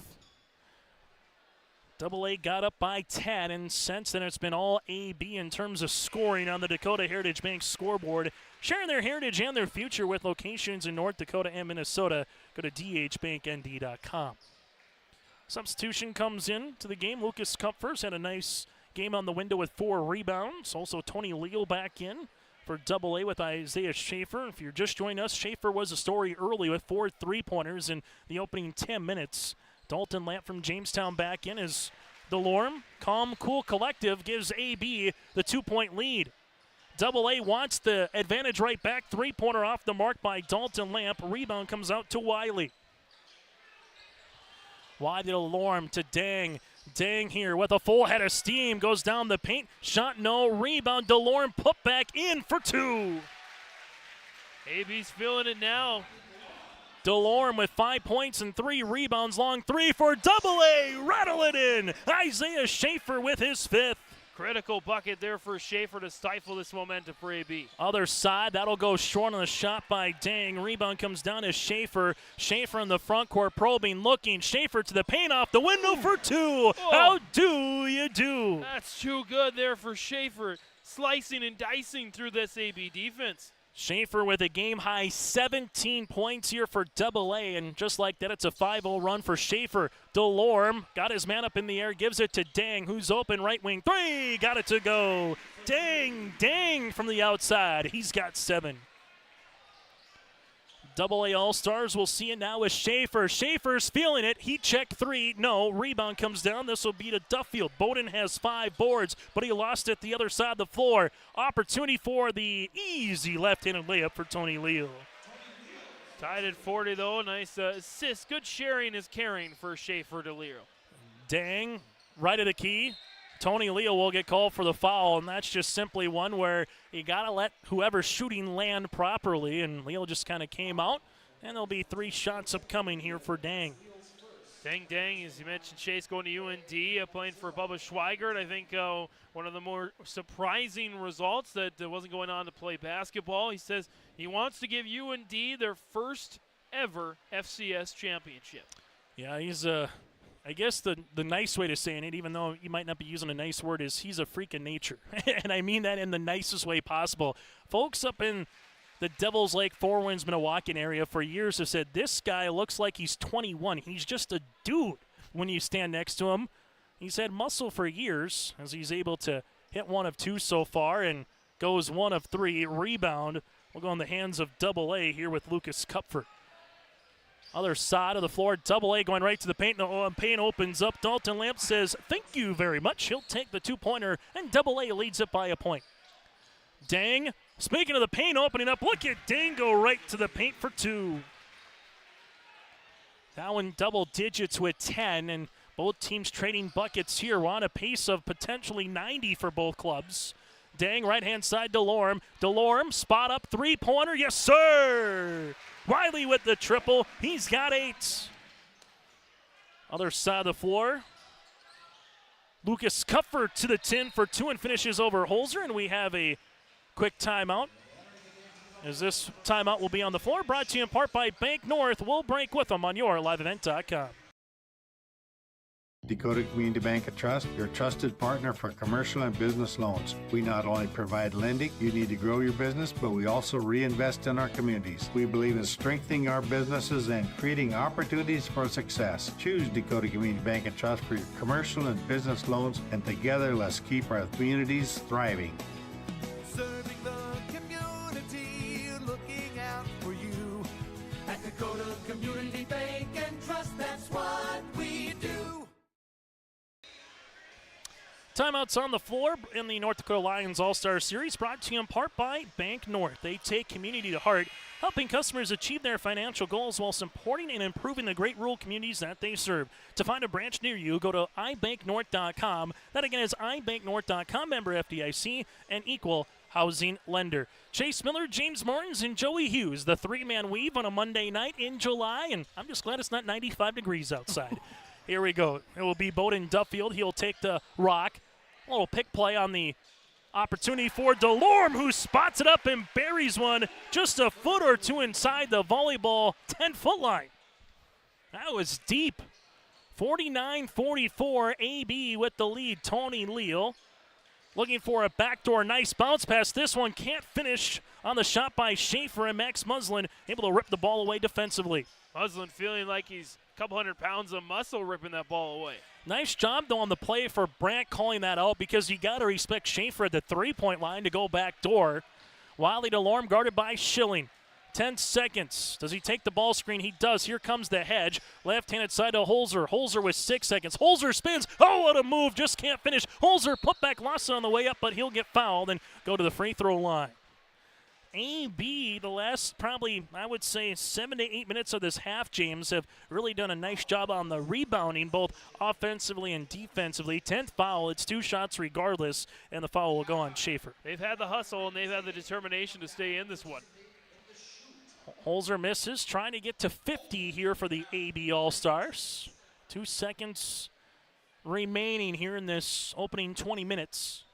AA got up by 10, and since then it's been all AB in terms of scoring on the Dakota Heritage Bank scoreboard. Sharing their heritage and their future with locations in North Dakota and Minnesota. Go to dhbanknd.com. Substitution comes in to the game. Lucas Kupfers had a nice game on the window with 4 rebounds. Also Tony Leal back in for AA with Isaiah Schaefer. If you're just joining us, Schaefer was a story early with 4 3-pointers in the opening 10 minutes. Dalton Lamp from Jamestown back in as Delorme, calm, cool collective, gives AB the 2-point lead. AA wants the advantage right back. 3-pointer off the mark by Dalton Lamp. Rebound comes out to Wiley. Wide to Delorme to Dang. Dang here with a full head of steam. Goes down the paint. Shot no. Rebound. Delorme put back in for 2. AB's feeling it now. Delorme with 5 points and 3 rebounds. Long 3 for AA. Rattle it in. Isaiah Schaefer with his 5th. Critical bucket there for Schaefer to stifle this momentum for AB. Other side, that'll go short on the shot by Dang. Rebound comes down to Schaefer. Schaefer in the front court, probing, looking. Schaefer to the paint off the window for 2. Oh. How do you do? That's too good there for Schaefer. Slicing and dicing through this AB defense. Schaefer with a game-high 17 points here for AA, and just like that, it's a 5-0 run for Schaefer. Delorme got his man up in the air, gives it to Dang, who's open, right wing 3, got it to go. Dang from the outside. He's got 7. AA All-Stars, we'll see it now with Schaefer. Schaefer's feeling it. Heat check 3. No. Rebound comes down. This will be to Duffield. Bowden has 5 boards, but he lost it the other side of the floor. Opportunity for the easy left-handed layup for Tony Leal. Tied at 40, though. Nice assist. Good sharing is caring for Schaefer to Leal. Dang, right of the key. Tony Leal will get called for the foul, and that's just simply one where you got to let whoever's shooting land properly, and Leal just kind of came out, and there'll be 3 shots upcoming here for Dang. Dang, as you mentioned, Chase going to UND, playing for Bubba Schweigert. I think one of the more surprising results that wasn't going on to play basketball. He says he wants to give UND their first ever FCS championship. Yeah, he's I guess the nice way to saying it, even though you might not be using a nice word, is he's a freak of nature. And I mean that in the nicest way possible. Folks up in the Devil's Lake, Four Winds, Minnewacan area for years have said, this guy looks like he's 21. He's just a dude when you stand next to him. He's had muscle for years as he's able to hit 1 of 2 so far, and goes 1 of 3. Rebound will go in the hands of AA here with Lucas Kupfer. Other side of the floor, AA going right to the paint. The paint opens up. Dalton Lamp says, thank you very much. He'll take the 2-pointer, and AA leads it by a point. Dang, speaking of the paint opening up, look at Dang go right to the paint for 2. Now in double digits with 10, and both teams trading buckets here. We're on a pace of potentially 90 for both clubs. Dang, right-hand side, DeLorme. DeLorme, spot up, 3-pointer, yes, sir! Wiley with the triple. He's got 8. Other side of the floor. Lucas Kupfer to the tin for 2 and finishes over Holzer, and we have a quick timeout. As this timeout will be on the floor, brought to you in part by Bank North. We'll break with them on your liveevent.com. Dakota Community Bank and Trust, your trusted partner for commercial and business loans. We not only provide lending you need to grow your business, but we also reinvest in our communities. We believe in strengthening our businesses and creating opportunities for success. Choose Dakota Community Bank and Trust for your commercial and business loans, and together let's keep our communities thriving. Serving the community, looking out for you. At Dakota Community Bank and Trust, that's what we do. Timeouts on the floor in the North Dakota Lions All-Star Series, brought to you in part by Bank North. They take community to heart, helping customers achieve their financial goals while supporting and improving the great rural communities that they serve. To find a branch near you, go to ibanknorth.com. That again is ibanknorth.com, member FDIC, and equal housing lender. Chase Miller, James Martins, and Joey Hughes, the 3-man weave on a Monday night in July, and I'm just glad it's not 95 degrees outside. Here we go. It will be Bowden Duffield. He'll take the rock. A little pick play on the opportunity for DeLorme, who spots it up and buries one just a foot or two inside the volleyball 10-foot line. That was deep. 49-44, AB with the lead. Tony Leal looking for a backdoor nice bounce pass. This one can't finish on the shot by Schaefer, and Max Muslin able to rip the ball away defensively. Muslin feeling like he's a couple hundred pounds of muscle ripping that ball away. Nice job, though, on the play for Brandt calling that out, because you got to respect Schaefer at the three-point line to go back door. Wiley DeLorme guarded by Schilling. 10 seconds. Does he take the ball screen? He does. Here comes the hedge. Left-handed side to Holzer. Holzer with 6 seconds. Holzer spins. Oh, what a move. Just can't finish. Holzer put back Lawson on the way up, but he'll get fouled and go to the free throw line. AB, the last probably, I would say, 7 to 8 minutes of this half, James, have really done a nice job on the rebounding, both offensively and defensively. 10th foul, it's 2 shots regardless, and the foul will go on Schaefer. They've had the hustle, and they've had the determination to stay in this one. Holzer misses, trying to get to 50 here for the AB All-Stars. 2 seconds remaining here in this opening 20 minutes.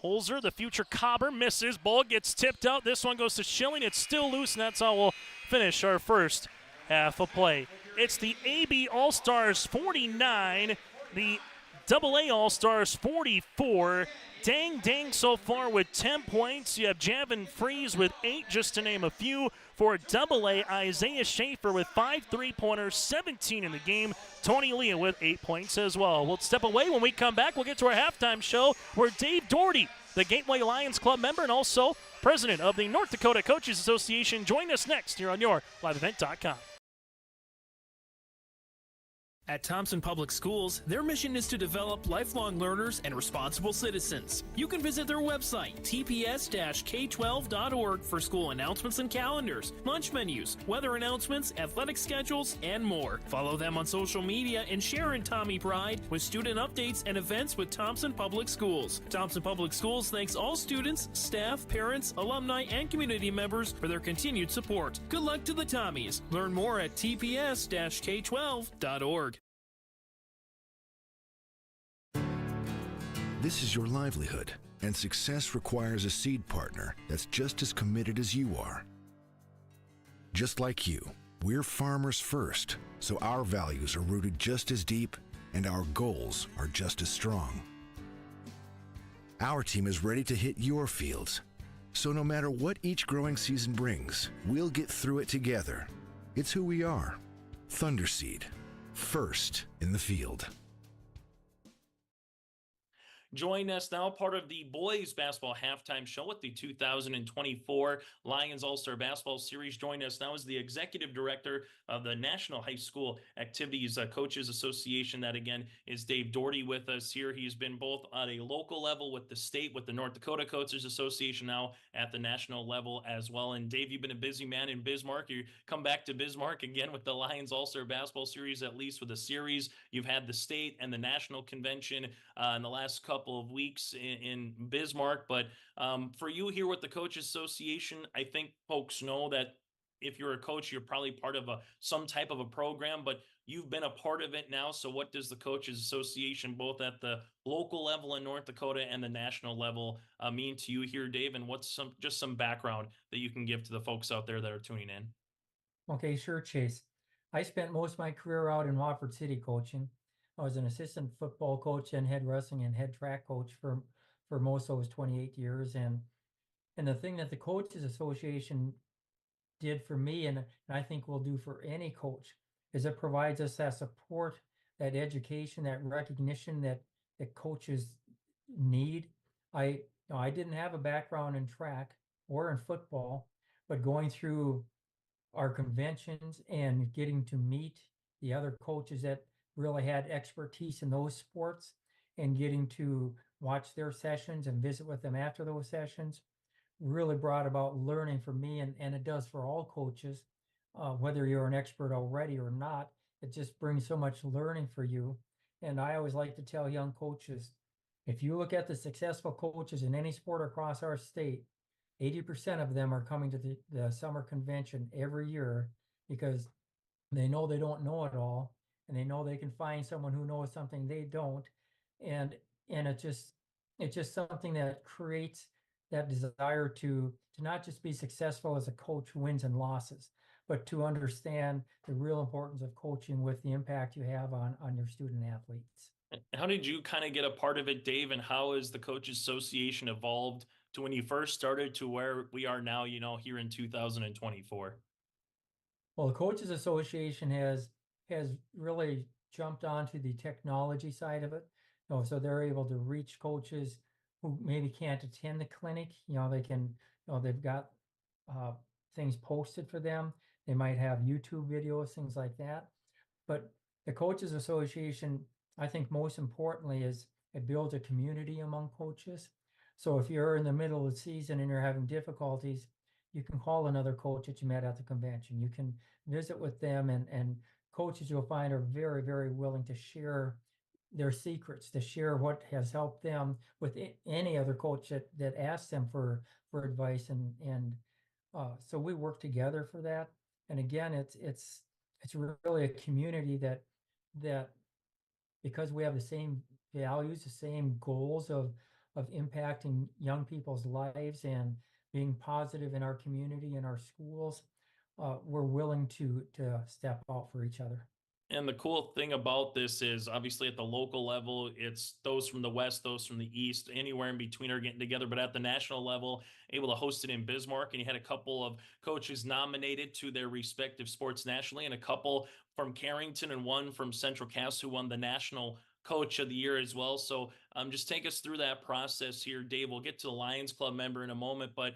Holzer, the future Cobber, misses. Ball gets tipped out. This one goes to Schilling. It's still loose, and that's how we'll finish our first half of play. It's the AB All-Stars 49, the AA All-Stars 44. Dang so far with 10 points. You have Javin Freeze with 8, just to name a few. For AA, Isaiah Schaefer with 5 3-pointers, 17 in the game. Tony Leah with 8 points as well. We'll step away. When we come back, we'll get to our halftime show where Dave Doherty, the Gateway Lions Club member and also president of the North Dakota Coaches Association, join us next here on your liveevent.com. At Thompson Public Schools, their mission is to develop lifelong learners and responsible citizens. You can visit their website, tps-k12.org, for school announcements and calendars, lunch menus, weather announcements, athletic schedules, and more. Follow them on social media and share in Tommy Pride with student updates and events with Thompson Public Schools. Thompson Public Schools thanks all students, staff, parents, alumni, and community members for their continued support. Good luck to the Tommies. Learn more at tps-k12.org. This is your livelihood, and success requires a seed partner that's just as committed as you are. Just like you, we're farmers first, so our values are rooted just as deep and our goals are just as strong. Our team is ready to hit your fields, so no matter what each growing season brings, we'll get through it together. It's who we are. Thunderseed, first in the field. Join us now, part of the boys basketball halftime show at the 2024 Lions All-Star Basketball Series. Join us now as the executive director of the National High School Activities Coaches Association. That again is Dave Doherty with us here. He's been both at a local level with the state, with the North Dakota Coaches Association, now at the national level as well. And Dave, you've been a busy man in Bismarck. You come back to Bismarck again with the Lions All-Star Basketball Series, at least with a series. You've had the state and the national convention in the last couple of weeks in Bismarck. But for you here with the Coaches Association, I think folks know that if you're a coach, you're probably part of some type of a program, but you've been a part of it now. So what does the Coaches Association, both at the local level in North Dakota and the national level, mean to you here, Dave? And what's some background that you can give to the folks out there that are tuning in? Okay, sure, Chase. I spent most of my career out in Wofford City coaching. I was an assistant football coach and head wrestling and head track coach for most of those 28 years. And the thing that the Coaches Association did for me, and I think will do for any coach, is it provides us that support, that education, that recognition that coaches need. I didn't have a background in track or in football, but going through our conventions and getting to meet the other coaches that really had expertise in those sports and getting to watch their sessions and visit with them after those sessions really brought about learning for me, and it does for all coaches, whether you're an expert already or not. It just brings so much learning for you. And I always like to tell young coaches, if you look at the successful coaches in any sport across our state, 80% of them are coming to the summer convention every year because they know they don't know it all, and they know they can find someone who knows something they don't. And it's just something that creates that desire to not just be successful as a coach who wins and losses, but to understand the real importance of coaching with the impact you have on your student athletes. How did you kind of get a part of it, Dave? And how has the Coaches Association evolved to when you first started to where we are now, here in 2024? Well, the Coaches Association has really jumped onto the technology side of it. So they're able to reach coaches who maybe can't attend the clinic. They can, they've got things posted for them. They might have YouTube videos, things like that. But the Coaches Association, I think most importantly, is it builds a community among coaches. So if you're in the middle of the season and you're having difficulties, you can call another coach that you met at the convention. You can visit with them, and coaches you'll find are very, very willing to share their secrets, to share what has helped them with any other coach that asks them for advice. And so we work together for that. And again, it's really a community that because we have the same values, the same goals of impacting young people's lives and being positive in our community and our schools, we're willing to step out for each other. And the cool thing about this is obviously at the local level, it's those from the West, those from the East, anywhere in between are getting together. But at the national level, able to host it in Bismarck, and you had a couple of coaches nominated to their respective sports nationally, and a couple from Carrington and one from Central Cass who won the national Coach of the Year as well. So just take us through that process here, Dave. We'll get to the Lions Club member in a moment, but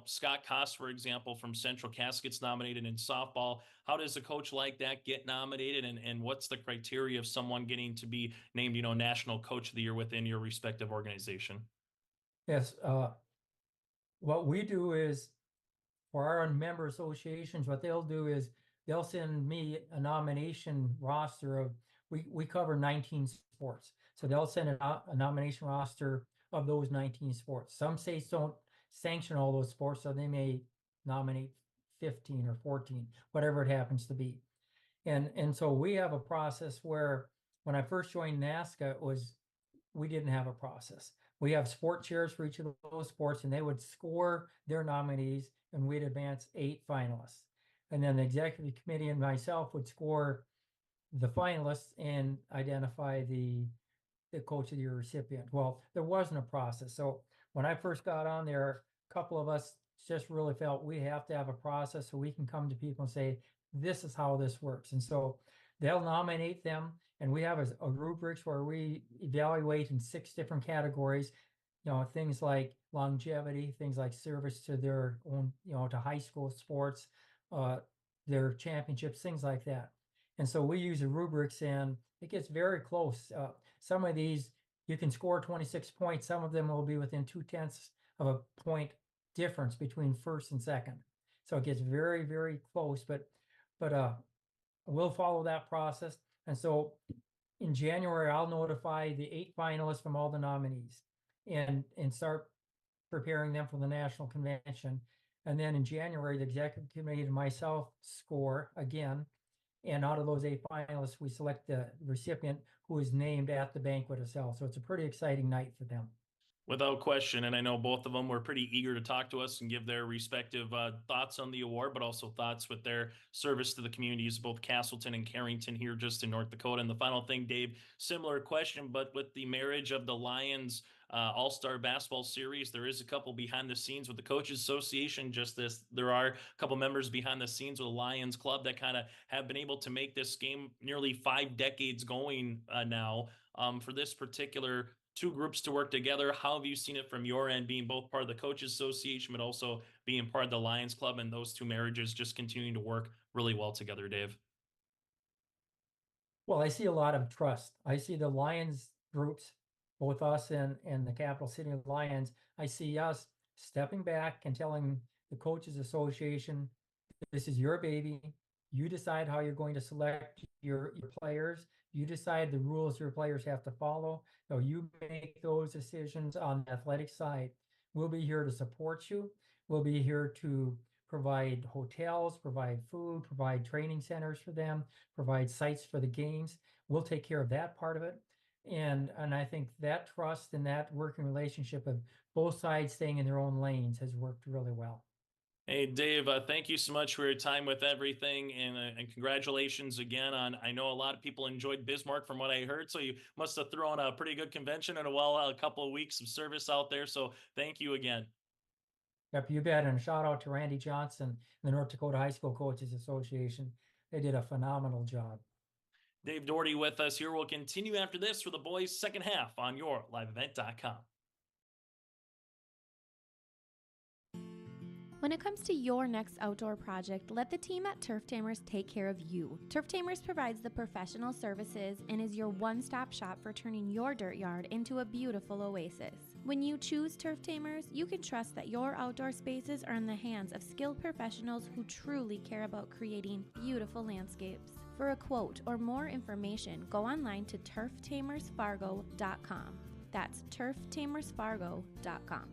Scott Koss, for example, from Central Cass gets nominated in softball. How does a coach like that get nominated, and what's the criteria of someone getting to be named, National Coach of the Year within your respective organization? Yes. What we do is, for our member associations, what they'll do is they'll send me a nomination roster of, we cover 19 sports. So they'll send a nomination roster of those 19 sports. Some states don't sanction all those sports, so they may nominate 15 or 14, whatever it happens to be. And so we have a process where when I first joined NASCA, we didn't have a process. We have sport chairs for each of those sports, and they would score their nominees, and we'd advance 8 finalists. And then the executive committee and myself would score the finalists and identify the Coach of the Year recipient. Well, there wasn't a process. So when I first got on there, a couple of us just really felt we have to have a process so we can come to people and say, this is how this works. And so they'll nominate them, and we have a rubrics where we evaluate in 6 different categories. Things like longevity, things like service to their own, to high school sports, their championships, things like that. And so we use the rubrics, and it gets very close. Some of these, you can score 26 points. Some of them will be within 0.2 of a point difference between first and second. So it gets very, very close, but we'll follow that process. And so in January, I'll notify the 8 finalists from all the nominees and start preparing them for the national convention. And then in January, the executive committee and myself score again. And out of those 8 finalists, we select the recipient who is named at the banquet itself. So it's a pretty exciting night for them. Without question, and I know both of them were pretty eager to talk to us and give their respective thoughts on the award, but also thoughts with their service to the communities, both Castleton and Carrington here just in North Dakota. And the final thing, Dave, similar question, but with the marriage of the Lions All-Star Basketball Series, there is a couple behind the scenes with the Coaches Association. There are a couple members behind the scenes with the Lions Club that kind of have been able to make this game nearly 5 decades going now. For this particular 2 groups to work together, how have you seen it from your end, being both part of the Coaches Association, but also being part of the Lions Club, and those 2 marriages just continuing to work really well together, Dave? Well, I see a lot of trust. I see the Lions groups, both us and the Capital City Lions. I see us stepping back and telling the Coaches Association, this is your baby. You decide how you're going to select your players. You decide the rules your players have to follow. So you make those decisions on the athletic side. We'll be here to support you. We'll be here to provide hotels, provide food, provide training centers for them, provide sites for the games. We'll take care of that part of it. And I think that trust and that working relationship of both sides staying in their own lanes has worked really well. Hey, Dave, thank you so much for your time with everything, and congratulations again on, I know a lot of people enjoyed Bismarck from what I heard, so you must have thrown a pretty good convention and a couple of weeks of service out there, so thank you again. Yep, you bet, and a shout out to Randy Johnson and the North Dakota High School Coaches Association. They did a phenomenal job. Dave Doherty with us here. We'll continue after this for the boys' second half on YourLiveEvent.com. When it comes to your next outdoor project, let the team at Turf Tamers take care of you. Turf Tamers provides the professional services and is your one-stop shop for turning your dirt yard into a beautiful oasis. When you choose Turf Tamers, you can trust that your outdoor spaces are in the hands of skilled professionals who truly care about creating beautiful landscapes. For a quote or more information, go online to turftamersfargo.com. That's turftamersfargo.com.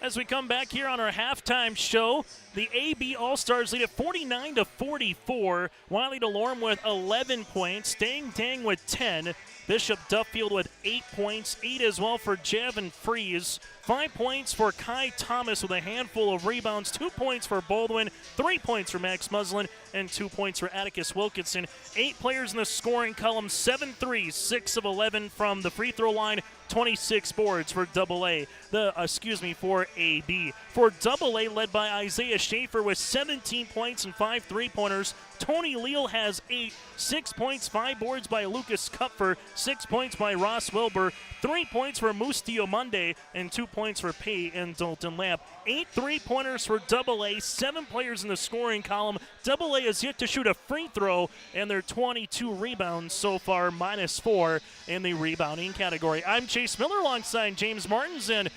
As we come back here on our halftime show, the AB All-Stars lead at 49-44. Wiley DeLorme with 11 points. Dang Dang with 10. Bishop Duffield with 8 points. 8 as well for Javin Fries. 5 points for Kai Thomas with a handful of rebounds. 2 points for Baldwin. 3 points for Max Muslin. And 2 points for Atticus Wilkinson. 8 players in the scoring column. 7 threes. 6 of 11 from the free throw line. 26 boards for AA. For AB. For AA, led by Isaiah Schaefer with 17 points and 5 3-pointers. Tony Leal has 8, 6 points, 5 boards by Lucas Kupfer, 6 points by Ross Wilbur, 3 points for Moose Diomande, and 2 points for Pay and Dalton Lamp. 8 3-pointers for AA, 7 players in the scoring column. AA has yet to shoot a free throw, and their 22 rebounds so far, -4 in the rebounding category. I'm Chase Miller alongside James Martins and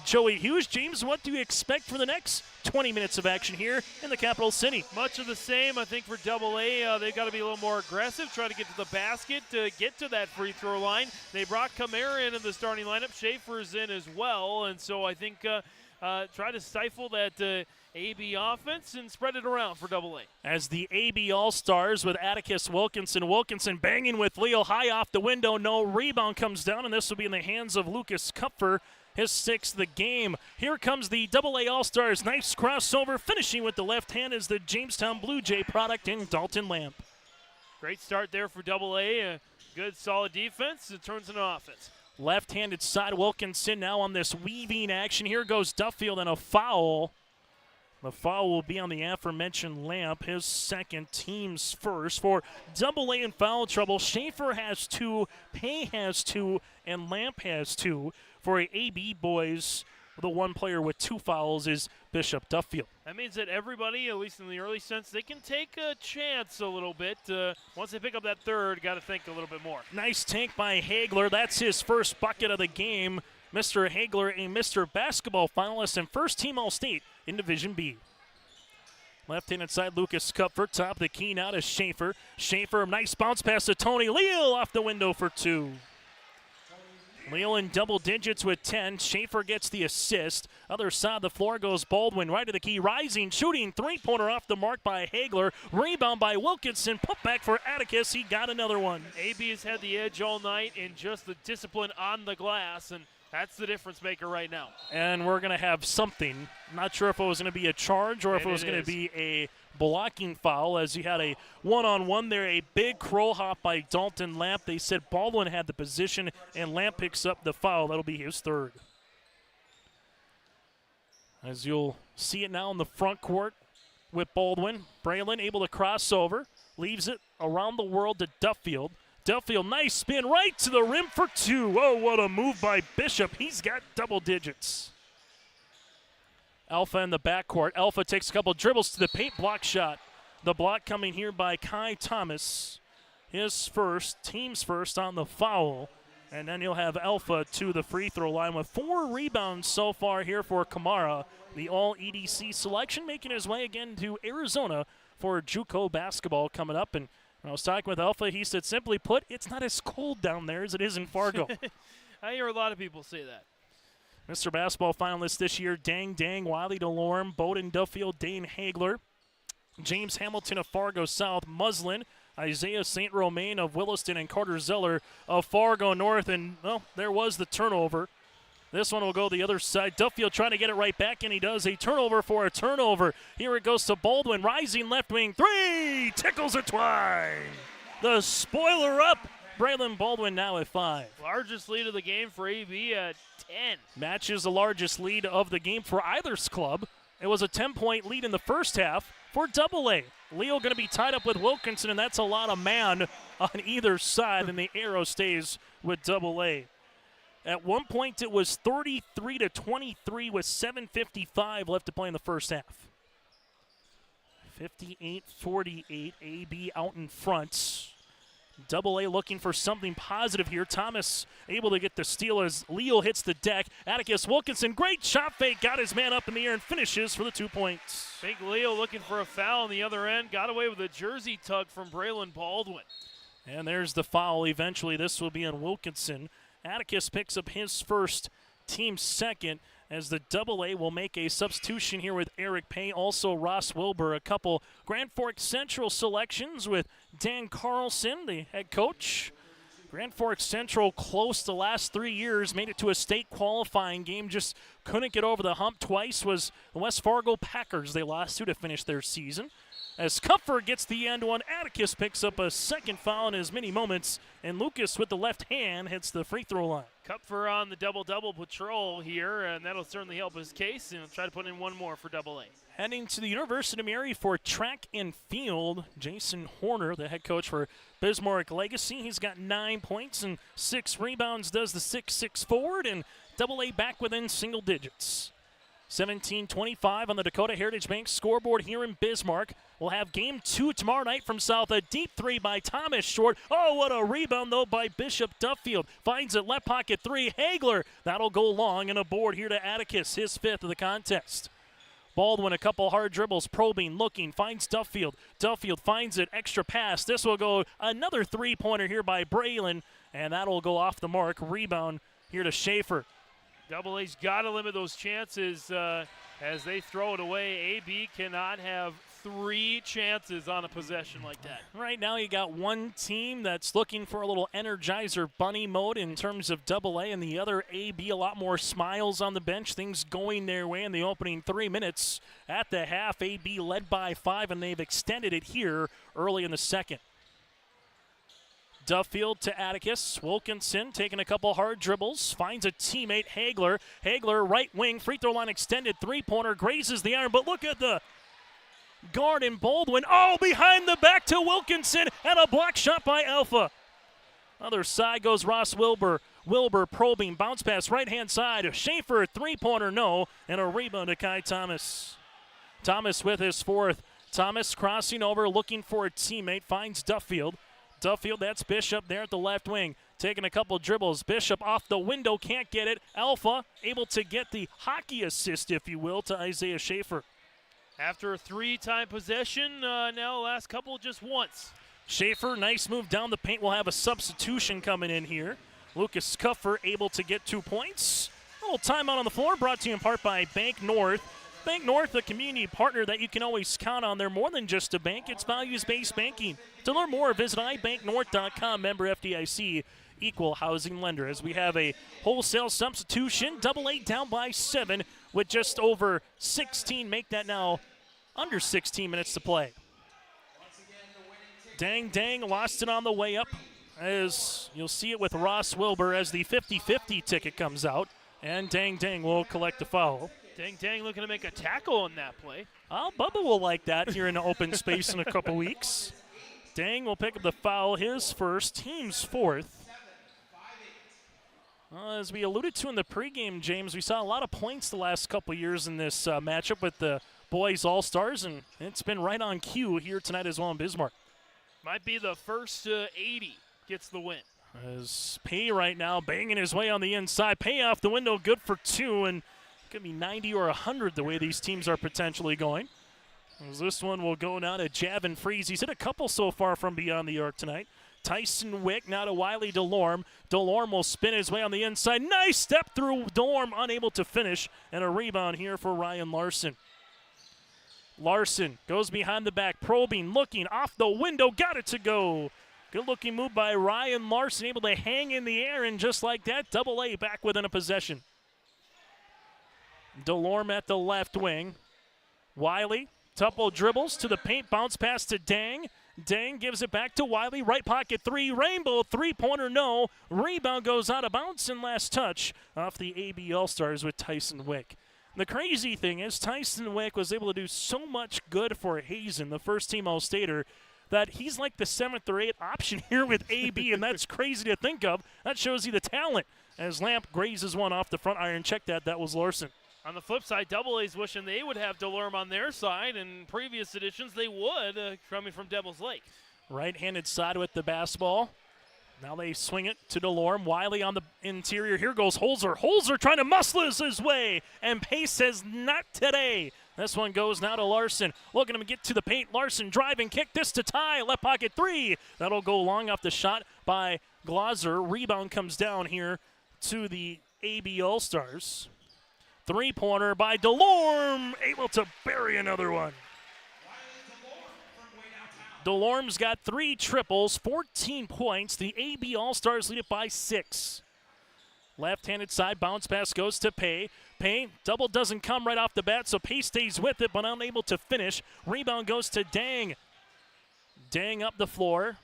Joey Hughes. James, what do you expect for the next 20 minutes of action here in the capital city? Much of the same, I think, for AA. They've got to be a little more aggressive, try to get to the basket, to get to that free throw line. They brought Kamara into the starting lineup. Schaefer's in as well, and so I think try to stifle that AB offense and spread it around for AA. As the AB All-Stars with Atticus Wilkinson. Wilkinson banging with Leo high off the window. No rebound comes down, and this will be in the hands of Lucas Kupfer. His 6th of the game. Here comes the AA All-Stars. Nice crossover. Finishing with the left hand is the Jamestown Blue Jay product in Dalton Lamp. Great start there for AA. Good solid defense. It turns into offense. Left-handed side Wilkinson now on this weaving action. Here goes Duffield and a foul. The foul will be on the aforementioned Lamp, his second, team's first. For Double A in foul trouble, Schaefer has 2, Pay has 2, and Lamp has 2. For AB boys, the one player with 2 fouls is Bishop Duffield. That means that everybody, at least in the early sense, they can take a chance a little bit. Once they pick up that third, got to think a little bit more. Nice take by Hagler. That's his first bucket of the game. Mr. Hagler, a Mr. Basketball finalist and first team All-State in Division B. Left-handed side, Lucas Kupfer. Top of the key now to Schaefer. Schaefer, nice bounce pass to Tony Leal off the window for 2. Leal in double digits with 10. Schaefer gets the assist. Other side of the floor goes Baldwin right to the key. Rising, shooting, three-pointer off the mark by Hagler. Rebound by Wilkinson. Put back for Atticus. He got another one. AB has had the edge all night in just the discipline on the glass, and that's the difference maker right now. And we're going to have something. Not sure if it was going to be a charge or if it was going to be a blocking foul, as you had a one-on-one there, a big crow hop by Dalton Lamp. They said Baldwin had the position, and Lamp picks up the foul. That'll be his third. As you'll see it now in the front court with Baldwin. Braylon able to cross over, leaves it around the world to Duffield. Duffield, nice spin right to the rim for 2. Oh, what a move by Bishop. He's got double digits. Alpha in the backcourt. Alpha takes a couple dribbles to the paint, block shot. The block coming here by Kai Thomas. His first, team's first on the foul. And then you'll have Alpha to the free throw line with 4 rebounds so far here for Kamara. The all-EDC selection making his way again to Arizona for JUCO basketball coming up. And when I was talking with Alpha, he said, simply put, it's not as cold down there as it is in Fargo. I hear a lot of people say that. Mr. Basketball finalists this year, Dang Dang, Wiley DeLorme, Bowden Duffield, Dane Hagler, James Hamilton of Fargo South, Muslin, Isaiah St. Romain of Williston, and Carter Zeller of Fargo North. And, well, there was the turnover. This one will go the other side. Duffield trying to get it right back, and he does. A turnover for a turnover. Here it goes to Baldwin. Rising left wing. 3! Tickles a twine. The spoiler up. Braylon Baldwin now at 5. Largest lead of the game for AB at 10. Matches the largest lead of the game for either's club. It was a 10-point lead in the first half for Double A. Leo going to be tied up with Wilkinson, and that's a lot of man on either side, and the arrow stays with Double A. At one point, it was 33-23 with 7:55 left to play in the first half. 58-48, AB out in front. Double A looking for something positive here. Thomas able to get the steal as Leo hits the deck. Atticus Wilkinson, great shot fake, got his man up in the air and finishes for the 2 points. Big Leo looking for a foul on the other end. Got away with a jersey tug from Braylon Baldwin. And there's the foul. Eventually, this will be on Wilkinson. Atticus picks up his first, team second, as the Double A will make a substitution here with Eric Pay, also Ross Wilbur. A couple Grand Forks Central selections with Dan Carlson, the head coach. Grand Forks Central close the last 3 years, made it to a state qualifying game, just couldn't get over the hump twice, was the West Fargo Packers they lost to finish their season. As Kupfer gets the end one, Atticus picks up a second foul in as many moments, and Lucas with the left hand hits the free throw line. Kupfer on the double-double patrol here, and that'll certainly help his case, and he'll try to put in one more for Double A. Heading to the University of Mary for track and field, Jason Horner, the head coach for Bismarck Legacy. He's got 9 points and 6 rebounds, does the 6'6" forward, and Double A back within single digits. 17-25 on the Dakota Heritage Bank scoreboard here in Bismarck. We'll have game 2 tomorrow night from South. A deep 3 by Thomas short. Oh, what a rebound, though, by Bishop Duffield. Finds it left pocket 3. Hagler. That'll go long, and a board here to Atticus, his 5th of the contest. Baldwin, a couple hard dribbles, probing, looking, finds Duffield. Duffield finds it, extra pass. This will go another 3-pointer here by Braylon, and that'll go off the mark. Rebound here to Schaefer. Double A's got to limit those chances as they throw it away. AB cannot have 3 chances on a possession like that. Right now you got one team that's looking for a little Energizer Bunny mode in terms of Double A, and the other AB, a lot more smiles on the bench, things going their way in the opening 3 minutes. At the half, AB led by 5, and they've extended it here early in the second. Duffield to Atticus. Wilkinson taking a couple hard dribbles. Finds a teammate, Hagler. Hagler, right wing, free throw line extended. Three-pointer, grazes the iron. But look at the guard in Baldwin. Oh, behind the back to Wilkinson. And a block shot by Alpha. Other side goes Ross Wilbur. Wilbur probing. Bounce pass right-hand side. Schaefer, three-pointer, no. And a rebound to Kai Thomas. Thomas with his fourth. Thomas crossing over, looking for a teammate. Finds Duffield. Duffield, that's Bishop there at the left wing. Taking a couple dribbles. Bishop off the window, can't get it. Alpha able to get the hockey assist, if you will, to Isaiah Schaefer. After a 3-time possession, now last couple just once. Schaefer, nice move down the paint. We'll have a substitution coming in here. Lucas Cuffer able to get 2 points. A little timeout on the floor, brought to you in part by Bank North. Bank North, a community partner that you can always count on. They're more than just a bank. It's values-based banking. To learn more, visit ibanknorth.com, member FDIC, equal housing lender. As we have a wholesale substitution, AA down by 7 with just over 16. Make that now under 16 minutes to play. Dang lost it on the way up. As you'll see it with Ross Wilbur as the 50-50 ticket comes out. And Dang will collect a foul. Dang looking to make a tackle on that play. Oh, Bubba will like that here in the open space in a couple weeks. Dang will pick up the foul, his first, team's fourth. As we alluded to in the pregame, James, we saw a lot of points the last couple years in this matchup with the boys All-Stars, and it's been right on cue here tonight as well in Bismarck. Might be the first 80 gets the win. As Pay right now banging his way on the inside. Pay off the window, good for 2, and could be 90 or 100 the way these teams are potentially going. As this one will go now to Javin Freeze. He's hit a couple so far from beyond the arc tonight. Tyson Wick now to Wiley DeLorme. DeLorme will spin his way on the inside. Nice step through. DeLorme unable to finish. And a rebound here for Ryan Larson. Larson goes behind the back, probing, looking, off the window, got it to go. Good-looking move by Ryan Larson, able to hang in the air, and just like that, AA back within a possession. DeLorme at the left wing. Wiley, couple dribbles to the paint, bounce pass to Dang. Dang gives it back to Wiley, right pocket three, Rainbow, three-pointer, no. Rebound goes out of bounds, and last touch off the AB All-Stars with Tyson Wick. The crazy thing is Tyson Wick was able to do so much good for Hazen, the first-team All-Stater, that he's like the 7th or 8th option here with AB, and that's crazy to think of. That shows you the talent. As Lamp grazes one off the front iron, check that was Larson. On the flip side, AA's wishing they would have DeLorme on their side. In previous editions, they would, coming from Devil's Lake. Right-handed side with the basketball. Now they swing it to DeLorme. Wiley on the interior. Here goes Holzer. Holzer trying to muscle his way. And Pace says, not today. This one goes now to Larson. Looking to get to the paint. Larson driving, kick this to Ty. Left pocket three. That'll go long off the shot by Glauser. Rebound comes down here to the AB All-Stars. Three-pointer by DeLorme. Able to bury another one. DeLorme's got 3 triples, 14 points. The AB All-Stars lead it by 6. Left-handed side, bounce pass goes to Pay. Pay, double doesn't come right off the bat, so Pay stays with it, but unable to finish. Rebound goes to Dang. Dang up the floor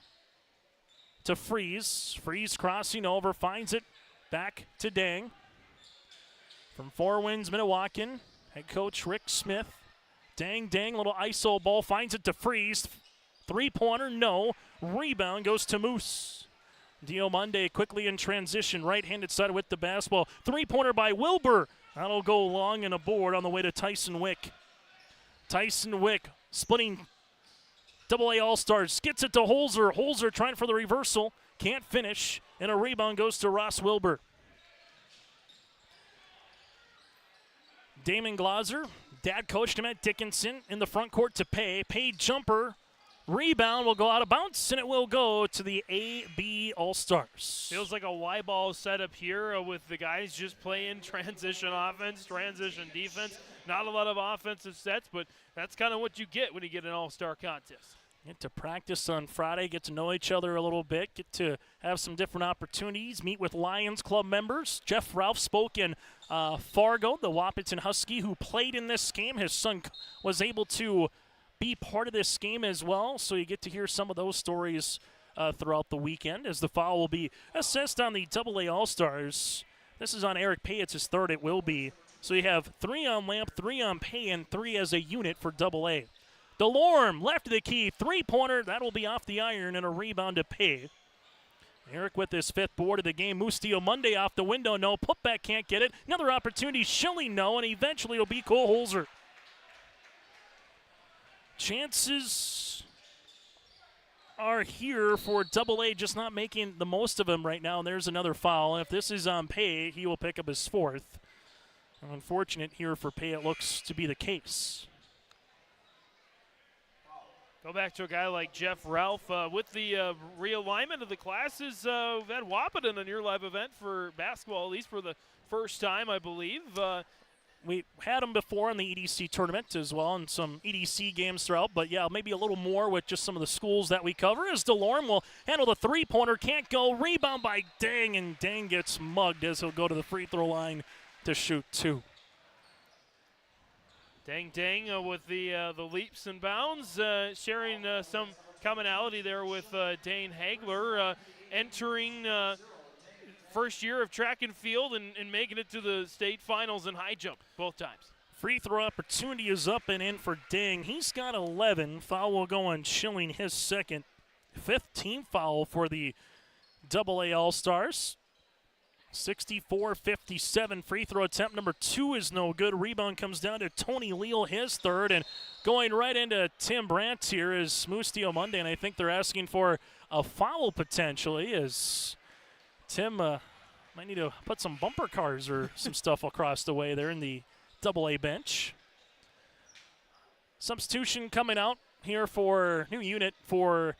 to Freeze. Freeze crossing over, finds it back to Dang. From Four Winds, Minnewacan, head coach Rick Smith. Dang, little ISO ball, finds it to Freeze. Three-pointer, no. Rebound goes to Moose. Diomande quickly in transition, right-handed side with the basketball. Three-pointer by Wilbur. That'll go long and a board on the way to Tyson Wick. Tyson Wick splitting AA All-Stars. Gets it to Holzer. Holzer trying for the reversal. Can't finish. And a rebound goes to Ross Wilbur. Damon Glauser, dad coached him at Dickinson in the front court to Pay. Pay jumper. Rebound will go out of bounds, and it will go to the AB All-Stars. Feels like a Y-ball setup here with the guys just playing transition offense, transition defense. Not a lot of offensive sets, but that's kind of what you get when you get an all-star contest. Get to practice on Friday, get to know each other a little bit, get to have some different opportunities, meet with Lions Club members. Jeff Ralph spoke in Fargo, the Wahpeton Husky, who played in this game. His son was able to be part of this game as well, so you get to hear some of those stories throughout the weekend, as the foul will be assessed on the AA All-Stars. This is on Eric Pay. It's his third. It will be. So you have 3 on Lamp, 3 on Pay, and 3 as a unit for AA. DeLorme, left of the key, 3-pointer. That'll be off the iron and a rebound to Pay. Eric with his 5th board of the game. Mustio Monday off the window, no. Putback can't get it. Another opportunity, Schilling, no. And eventually it'll be Cole Holzer. Chances are here for AA, just not making the most of them right now. And there's another foul. And if this is on Pay, he will pick up his 4th. Unfortunate here for Pay, it looks to be the case. Go back to a guy like Jeff Ralph. With the realignment of the classes, we've had Wahpeton, a near live event for basketball, at least for the first time, I believe. We had them before in the EDC tournament as well, and some EDC games throughout. But, yeah, maybe a little more with just some of the schools that we cover. As DeLorme will handle the 3-pointer. Can't go. Rebound by Dang, and Dang gets mugged as he'll go to the free throw line to shoot 2. Dang with the leaps and bounds, sharing some commonality there with Dane Hagler, entering first year of track and field and making it to the state finals in high jump both times. Free throw opportunity is up and in for Dang. He's got 11. Foul will go on Schilling, his 2nd. 5th team foul for the AA All-Stars. 64-57. Free throw attempt number 2 is no good. Rebound comes down to Tony Leal, his 3rd. And going right into Tim Brandt here is Mustio Monday. And I think they're asking for a foul potentially, as Tim might need to put some bumper cars or some stuff across the way there in the AA bench. Substitution coming out here for new unit for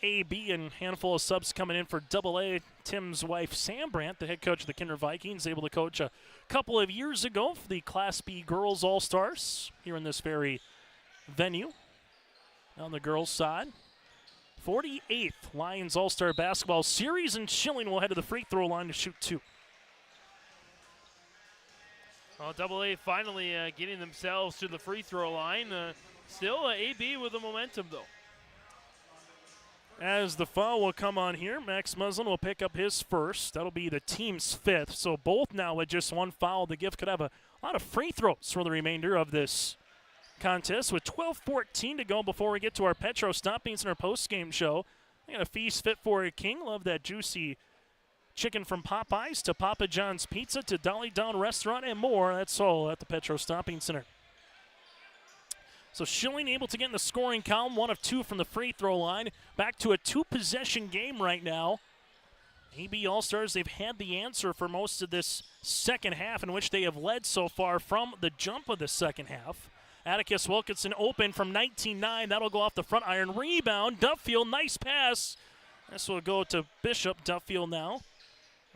AB, and handful of subs coming in for AA. Tim's wife, Sam Brandt, the head coach of the Kinder Vikings, able to coach a couple of years ago for the Class B Girls All-Stars here in this very venue. On the girls' side, 48th Lions All-Star Basketball Series, and Schilling will head to the free throw line to shoot 2. Well, AA finally getting themselves to the free throw line. Still AB with the momentum, though. As the foul will come on here, Max Muslin will pick up his 1st. That'll be the team's 5th. So both now with just 1 foul. The Gift could have a lot of free throws for the remainder of this contest with 12:14 to go before we get to our Petro Stomping Center post-game show. We got a feast fit for a king. Love that juicy chicken from Popeyes to Papa John's Pizza to Dolly Down Restaurant and more. That's all at the Petro Stomping Center. So Schilling able to get in the scoring column, 1 of 2 from the free throw line. Back to a 2-possession game right now. AB All-Stars, they've had the answer for most of this second half, in which they have led so far from the jump of the second half. Atticus Wilkinson open from 19-9. That'll go off the front iron. Rebound, Duffield, nice pass. This will go to Bishop. Duffield now,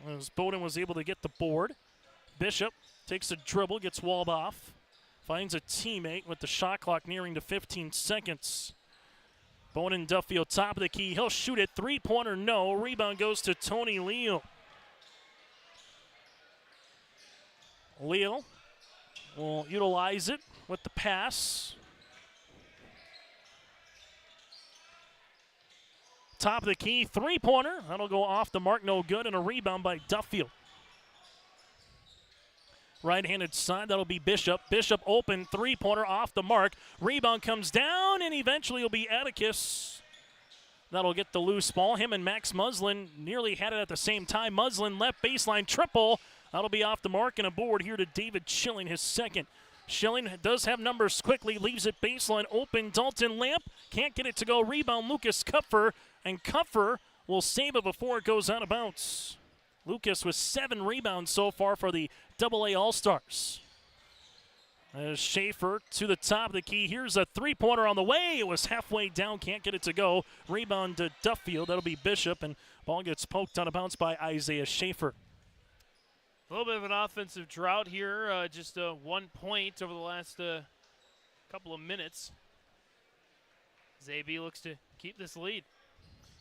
as Bowden was able to get the board. Bishop takes a dribble, gets walled off. Finds a teammate with the shot clock nearing to 15 seconds. Bowden Duffield, top of the key. He'll shoot it. 3-pointer, no. Rebound goes to Tony Leal. Leal will utilize it with the pass. Top of the key. 3-pointer. That'll go off the mark. No good. And a rebound by Duffield. Right-handed side, that'll be Bishop. Bishop open, 3-pointer off the mark. Rebound comes down, and eventually it'll be Atticus. That'll get the loose ball. Him and Max Muslin nearly had it at the same time. Muslin left baseline triple. That'll be off the mark and a board here to David Schilling, his 2nd. Schilling does have numbers quickly, leaves it baseline open. Dalton Lamp can't get it to go. Rebound Lucas Kupfer, and Kupfer will save it before it goes out of bounds. Lucas with 7 rebounds so far for the AA All-Stars. As Schaefer to the top of the key. Here's a 3-pointer on the way. It was halfway down, can't get it to go. Rebound to Duffield. That'll be Bishop, and ball gets poked out of bounds by Isaiah Schaefer. A little bit of an offensive drought here. Just 1 point over the last couple of minutes. AB looks to keep this lead.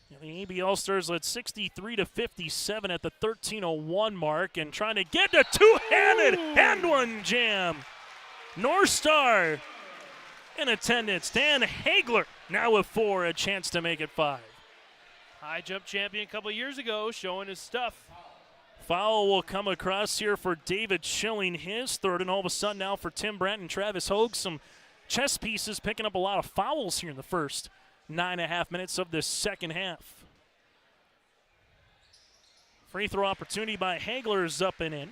Yeah, the AB All-Stars led 63-57 at the 13:01 mark, and trying to get a two-handed and-one jam. North Star in attendance. Dan Hagler now with 4, a chance to make it 5. High jump champion a couple years ago, showing his stuff. Foul will come across here for David Schilling, his third, and all of a sudden now for Tim Brandt and Travis Hogue, some chess pieces picking up a lot of fouls here in the first 9.5 minutes of this second half. Free throw opportunity by Hagler is up and in.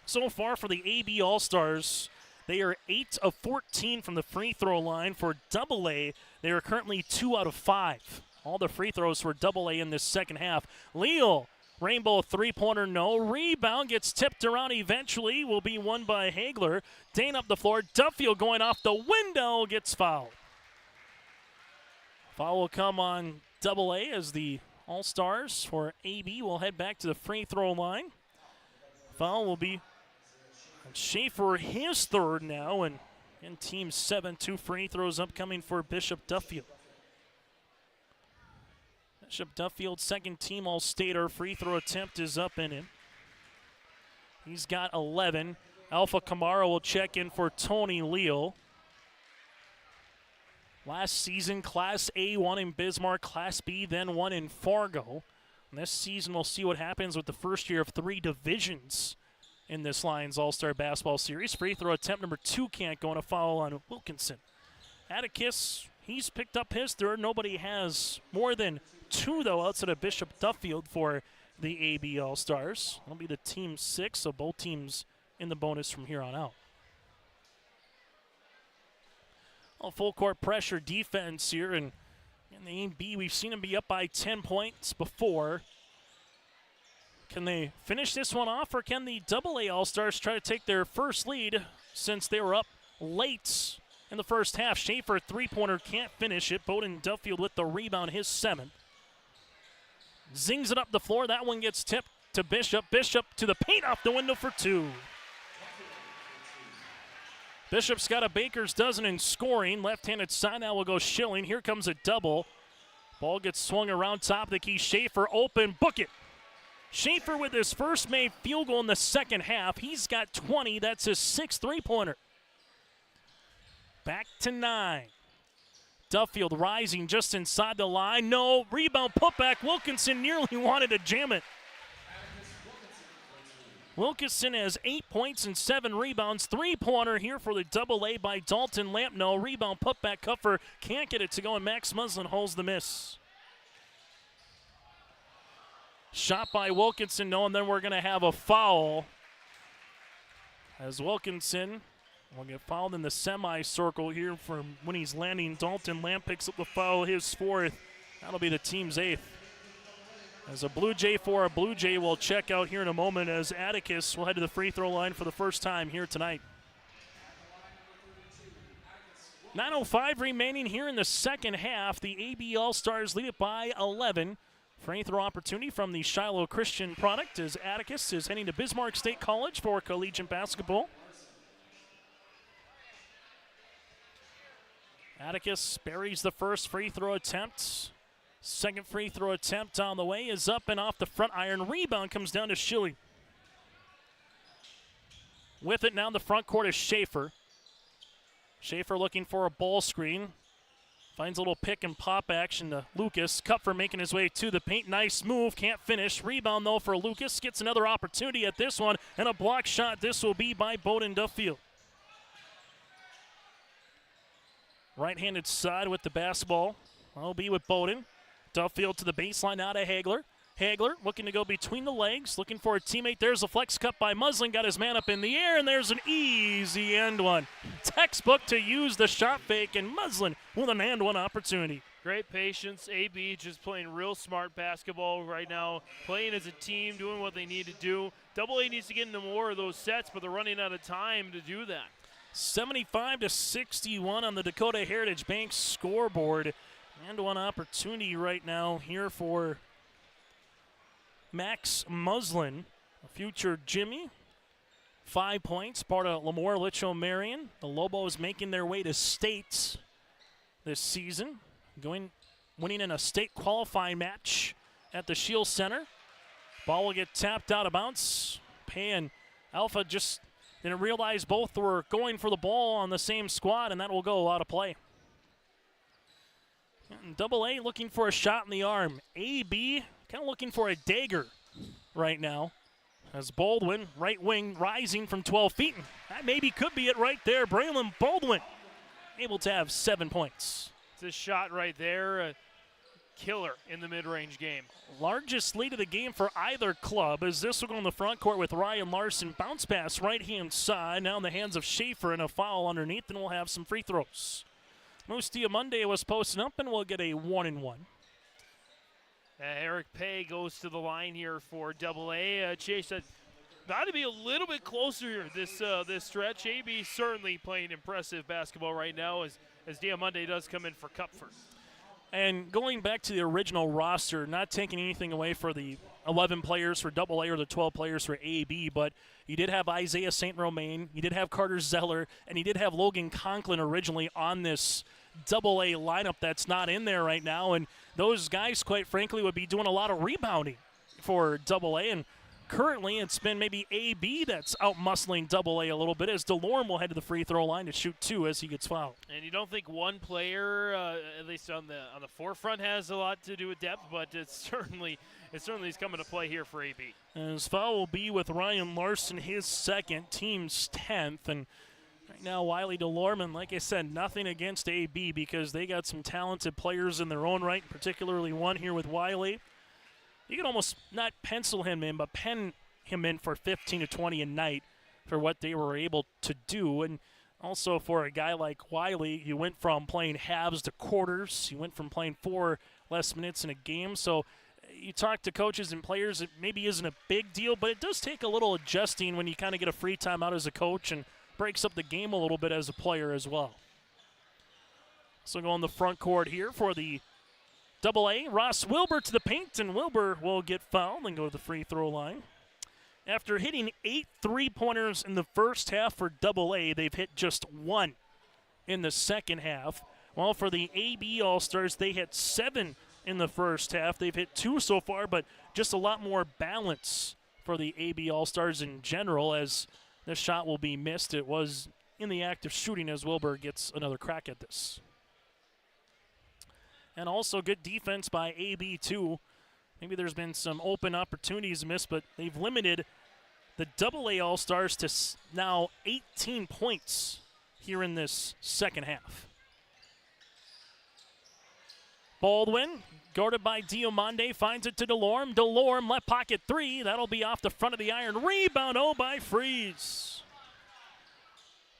So far for the AB All-Stars, they are 8 of 14 from the free throw line. For AA, they are currently 2 out of 5. All the free throws for AA in this second half. Leal, rainbow three-pointer, no. Rebound gets tipped around eventually, will be won by Hagler. Dane up the floor, Duffield going off the window, gets fouled. Foul will come on AA as the All-Stars for AB will head back to the free throw line. Foul will be Schaefer, his third now, and in team 7, 2 free throws upcoming for Bishop Duffield. Bishop Duffield, second team All-Stater. Free throw attempt is up and in. He's got 11. Alpha Camaro will check in for Tony Leal. Last season, Class A won in Bismarck, Class B then won in Fargo. And this season, we'll see what happens with the first year of 3 divisions in this Lions All-Star Basketball Series. Free throw attempt number 2 can't go, and a foul on Wilkinson. Atticus, he's picked up his third. Nobody has more than 2, though, outside of Bishop Duffield for the AB All-Stars. That'll be the team 6, so both teams in the bonus from here on out. Well, full court pressure defense here, and in the AB, we've seen them be up by 10 points before. Can they finish this one off, or can the AA All-Stars try to take their first lead since they were up late in the first half? Schaefer, three-pointer, can't finish it. Bowden Duffield with the rebound, his 7th. Zings it up the floor. That one gets tipped to Bishop. Bishop to the paint, off the window for 2. Bishop's got a baker's dozen in scoring. Left-handed side now will go Schilling. Here comes a double. Ball gets swung around top of the key. Schaefer open, book it. Schaefer with his first made field goal in the second half. He's got 20. That's his 6th three-pointer. Back to 9. Duffield rising just inside the line. No, rebound putback. Wilkinson nearly wanted to jam it. Wilkinson has 8 points and 7 rebounds. Three-pointer here for the AA by Dalton Lamp. No, rebound putback. Cuffer can't get it to go, and Max Muslin holds the miss. Shot by Wilkinson, no, and then we're going to have a foul as Wilkinson will get fouled in the semicircle here from when he's landing. Dalton Lamb picks up the foul, his 4th. That'll be the team's 8th. As a Blue Jay for a Blue Jay will check out here in a moment as Atticus will head to the free throw line for the first time here tonight. 9:05 remaining here in the second half. The AB All-Stars lead it by 11. Free throw opportunity from the Shiloh Christian product as Atticus is heading to Bismarck State College for collegiate basketball. Atticus buries the first free throw attempt. Second free throw attempt on the way is up and off the front iron. Rebound comes down to Schilling. With it now in the front court is Schaefer. Schaefer looking for a ball screen. Finds a little pick and pop action to Lucas. Kupfer making his way to the paint. Nice move, can't finish. Rebound though for Lucas. Gets another opportunity at this one, and a block shot. This will be by Bowden Duffield. Right-handed side with the basketball. That'll be with Bowden. Duffield to the baseline, out of Hagler. Hagler looking to go between the legs, looking for a teammate. There's a flex cut by Muslin, got his man up in the air, and there's an easy end one. Textbook to use the shot fake, and Muslin with an and one opportunity. Great patience. AB just playing real smart basketball right now, playing as a team, doing what they need to do. AA needs to get into more of those sets, but they're running out of time to do that. 75-61 on the Dakota Heritage Bank scoreboard. And one opportunity right now here for Max Muslin, a future Jimmy. 5 points, part of Lemoore Litchfield Marion. The Lobos making their way to states this season, winning in a state qualifying match at the Shield Center. Ball will get tapped out of bounds. Pay and Alpha just didn't realize both were going for the ball on the same squad, and that will go out of play. And Double A looking for a shot in the arm. AB kind of looking for a dagger right now. As Baldwin, right wing, rising from 12 feet. That maybe could be it right there. Braylon Baldwin able to have 7 points. It's a shot right there. A killer in the mid-range game. Largest lead of the game for either club as this will go in the front court with Ryan Larson. Bounce pass right-hand side. Now in the hands of Schaefer and a foul underneath, and we'll have some free throws. Moose Diamande was posting up, and we'll get a 1-and-1. Eric Pay goes to the line here for Double A. Chase said, got to be a little bit closer this stretch. AB certainly playing impressive basketball right now as Diamande does come in for Cupford. And going back to the original roster, not taking anything away for the 11 players for Double A or the 12 players for AB, but you did have Isaiah St. Romain, you did have Carter Zeller, and you did have Logan Conklin originally on this Double A lineup that's not in there right now. And those guys, quite frankly, would be doing a lot of rebounding for Double A. And currently it's been maybe AB that's out-muscling Double A a little bit as DeLorme will head to the free throw line to shoot 2 as he gets fouled. And you don't think one player, at least on the forefront, has a lot to do with depth, but it certainly is coming to play here for AB. And his foul will be with Ryan Larson, his second, team's 10th. And right now, Wiley DeLorme, and like I said, nothing against AB because they got some talented players in their own right, particularly one here with Wiley. You can almost not pencil him in, but pen him in for 15 to 20 a night for what they were able to do. And also for a guy like Wiley, you went from playing halves to quarters. You went from playing 4 less minutes in a game. So you talk to coaches and players, it maybe isn't a big deal, but it does take a little adjusting when you kind of get a free time out as a coach and breaks up the game a little bit as a player as well. So go on the front court here for the Double A. Ross Wilbur to the paint, and Wilbur will get fouled and go to the free throw line. After hitting 8 3-pointers in the first half for Double A, they've hit just 1 in the second half. While for the AB All-Stars, they hit 7 in the first half. They've hit 2 so far, but just a lot more balance for the AB All-Stars in general as this shot will be missed. It was in the act of shooting as Wilbur gets another crack at this. And also good defense by AB too. Maybe there's been some open opportunities missed, but they've limited the Double A All-Stars to now 18 points here in this second half. Baldwin, guarded by Diamande, finds it to DeLorme. DeLorme, left pocket 3. That'll be off the front of the iron. Rebound, by Freeze.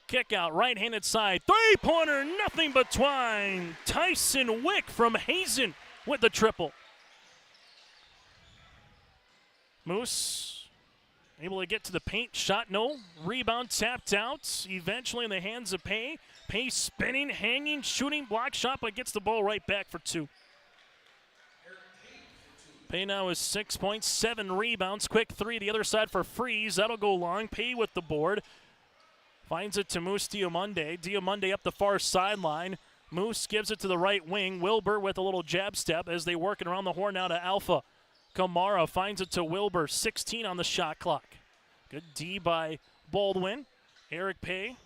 Kick out, right-handed side. 3-pointer, nothing but twine. Tyson Wick from Hazen with the triple. Moose able to get to the paint. Shot, no. Rebound tapped out. Eventually in the hands of Pay. Pay spinning, hanging, shooting, block shot, but gets the ball right back for 2. Pay now is 6 points, 7 rebounds. Quick 3 the other side for Freeze. That'll go long. Pay with the board. Finds it to Moose Diamande. Diamande up the far sideline. Moose gives it to the right wing. Wilbur with a little jab step as they work it around the horn now to Alpha. Kamara finds it to Wilbur. 16 on the shot clock. Good D by Baldwin. Eric Pay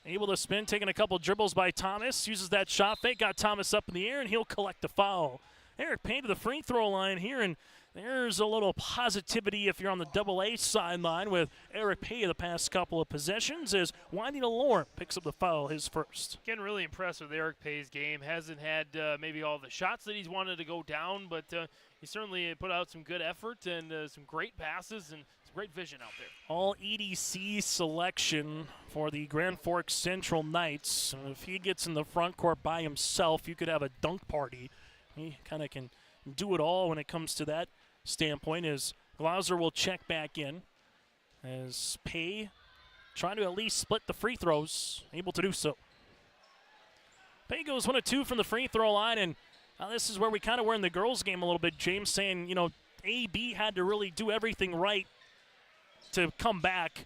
able to spin, taking a couple dribbles by Thomas. Uses that shot fake. Got Thomas up in the air, and he'll collect the foul. Eric Pay to the free throw line here, and there's a little positivity if you're on the Double A sideline with Eric Pay the past couple of possessions as Wiley DeLorme picks up the foul, his first. Getting really impressed with Eric Pay's game. Hasn't had maybe all the shots that he's wanted to go down, but he certainly put out some good effort and some great passes and some great vision out there. All EDC selection for the Grand Forks Central Knights. If he gets in the front court by himself, you could have a dunk party. He kind of can do it all when it comes to that standpoint as Glauser will check back in as Pay trying to at least split the free throws, able to do so. Pay goes 1 of 2 from the free throw line, and this is where we kind of were in the girls' game a little bit. James saying, you know, AB had to really do everything right to come back.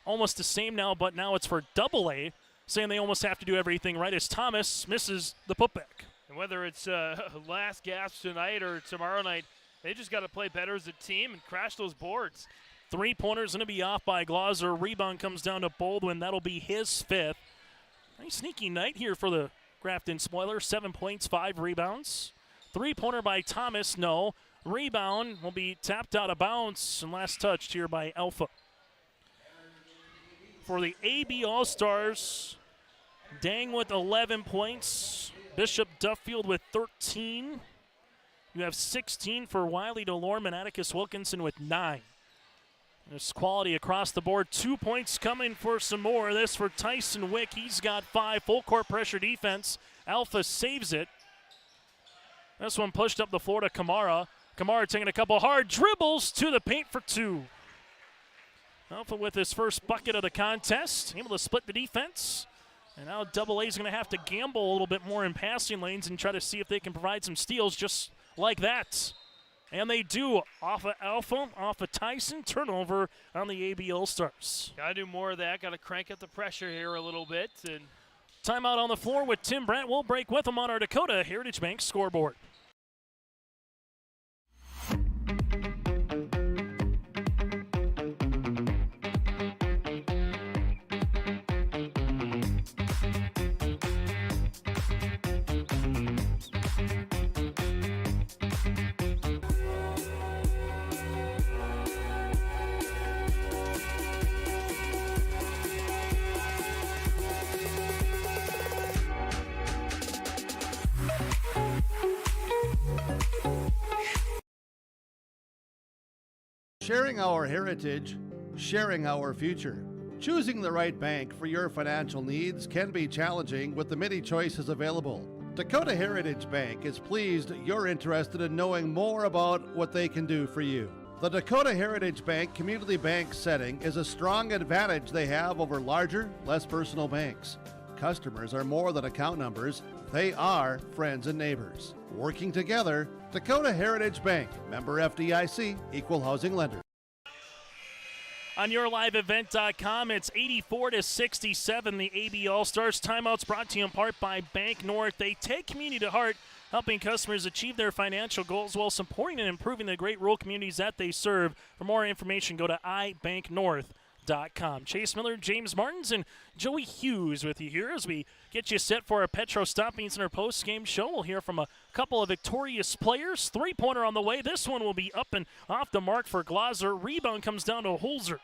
Almost the same now, but now it's for Double A, saying they almost have to do everything right as Thomas misses the putback. And whether it's last gasp tonight or tomorrow night, they just got to play better as a team and crash those boards. 3-pointer's going to be off by Glauser. Rebound comes down to Baldwin. That'll be his 5th. Nice sneaky night here for the Grafton Spoiler, 7 points, 5 rebounds. Three-pointer by Thomas, no. Rebound will be tapped out of bounds and last touched here by Alpha. For the AB All-Stars, Dang with 11 points. Bishop Duffield with 13. You have 16 for Wiley DeLorme and Atticus Wilkinson with 9. There's quality across the board. 2 points coming for some more. This for Tyson Wick. He's got 5. Full court pressure defense. Alpha saves it. This one pushed up the floor to Kamara. Kamara taking a couple hard dribbles to the paint for 2. Alpha with his first bucket of the contest. Able to split the defense. And now Double A is going to have to gamble a little bit more in passing lanes and try to see if they can provide some steals just like that. And they do. Off of Alpha, off of Tyson. Turnover on the AB All-Stars. Got to do more of that. Got to crank up the pressure here a little bit. And timeout on the floor with Tim Brandt. We'll break with him on our Dakota Heritage Bank scoreboard. Sharing our heritage, sharing our future. Choosing the right bank for your financial needs can be challenging with the many choices available. Dakota Heritage Bank is pleased you're interested in knowing more about what they can do for you. The Dakota Heritage Bank community bank setting is a strong advantage they have over larger, less personal banks. Customers are more than account numbers, they are friends and neighbors. Working together, Dakota Heritage Bank, member FDIC, equal housing lender. On YourLiveEvent.com, it's 84-67, the AB All-Stars. Timeouts brought to you in part by Bank North. They take community to heart, helping customers achieve their financial goals while supporting and improving the great rural communities that they serve. For more information, go to ibanknorth.com. Chase Miller, James Martins, and Joey Hughes with you here as we get you set for our Petro Stopping Center post-game show. We'll hear from a couple of victorious players. Three-pointer on the way. This one will be up and off the mark for Glauser. Rebound comes down to Holzer.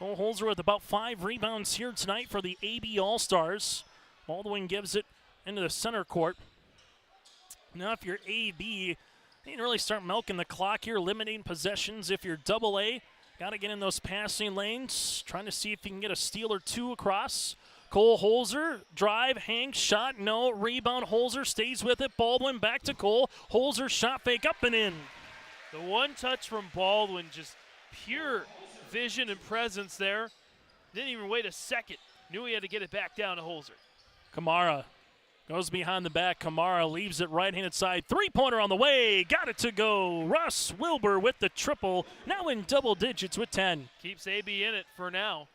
Cole Holzer with about 5 rebounds here tonight for the AB All-Stars. Baldwin gives it into the center court. Now if you're AB, you can really start milking the clock here, limiting possessions. If you're double A, got to get in those passing lanes, trying to see if you can get a steal or two across. Cole Holzer, drive, hang, shot, no. Rebound, Holzer stays with it. Baldwin back to Cole. Holzer, shot fake, up and in. The one touch from Baldwin, just pure vision and presence there. Didn't even wait a second. Knew he had to get it back down to Holzer. Kamara goes behind the back. Kamara leaves it right-handed side. Three-pointer on the way. Got it to go. Russ Wilbur with the triple. Now in double digits with 10. Keeps AB in it for now.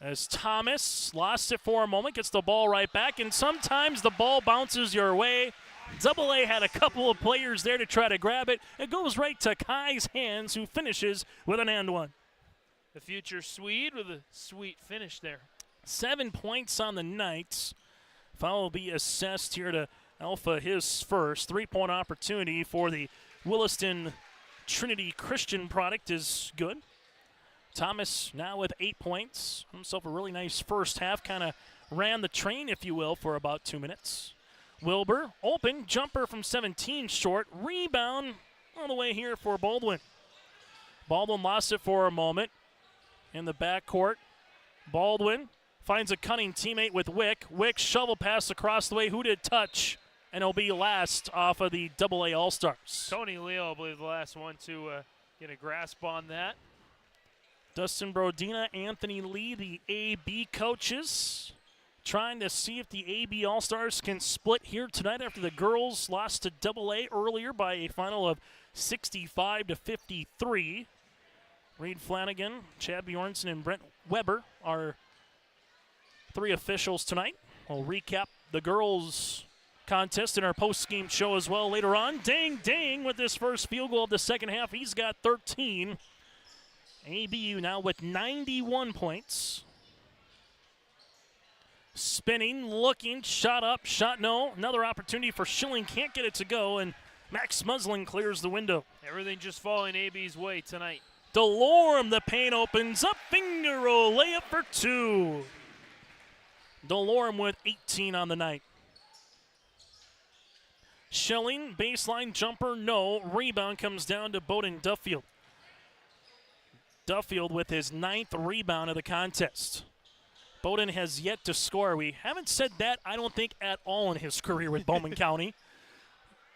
As Thomas lost it for a moment, gets the ball right back, and sometimes the ball bounces your way. Double A had a couple of players there to try to grab it. It goes right to Kai's hands, who finishes with an and one. The future Swede with a sweet finish there. 7 points on the night. Foul will be assessed here to Alpha, his first. 3-point opportunity for the Williston Trinity Christian product is good. Thomas now with 8 points. Himself a really nice first half. Kind of ran the train, if you will, for about 2 minutes. Wilbur, open, jumper from 17 short. Rebound on the way here for Baldwin. Baldwin lost it for a moment in the backcourt. Baldwin finds a cunning teammate with Wick. Wick shovel pass across the way. Who did touch? And it'll be last off of the AA All-Stars. Tony Leo, I believe, the last one to get a grasp on that. Dustin Brodina, Anthony Lee, the AB coaches, trying to see if the AB All-Stars can split here tonight after the girls lost to AA earlier by a final of 65-53. Reed Flanagan, Chad Bjornson, and Brent Weber are 3 officials tonight. We'll recap the girls' contest in our post-game show as well later on. Dang with this first field goal of the second half. He's got 13. ABU now with 91 points. Spinning, looking, shot up, shot no. Another opportunity for Schilling, can't get it to go, and Max Muslin clears the window. Everything just falling AB's way tonight. Delorme, the paint opens up, finger roll, layup for 2. Delorme with 18 on the night. Schilling, baseline jumper, no. Rebound comes down to Bowden Duffield. Duffield with his 9th rebound of the contest. Bowden has yet to score. We haven't said that, I don't think, at all in his career with Bowman County.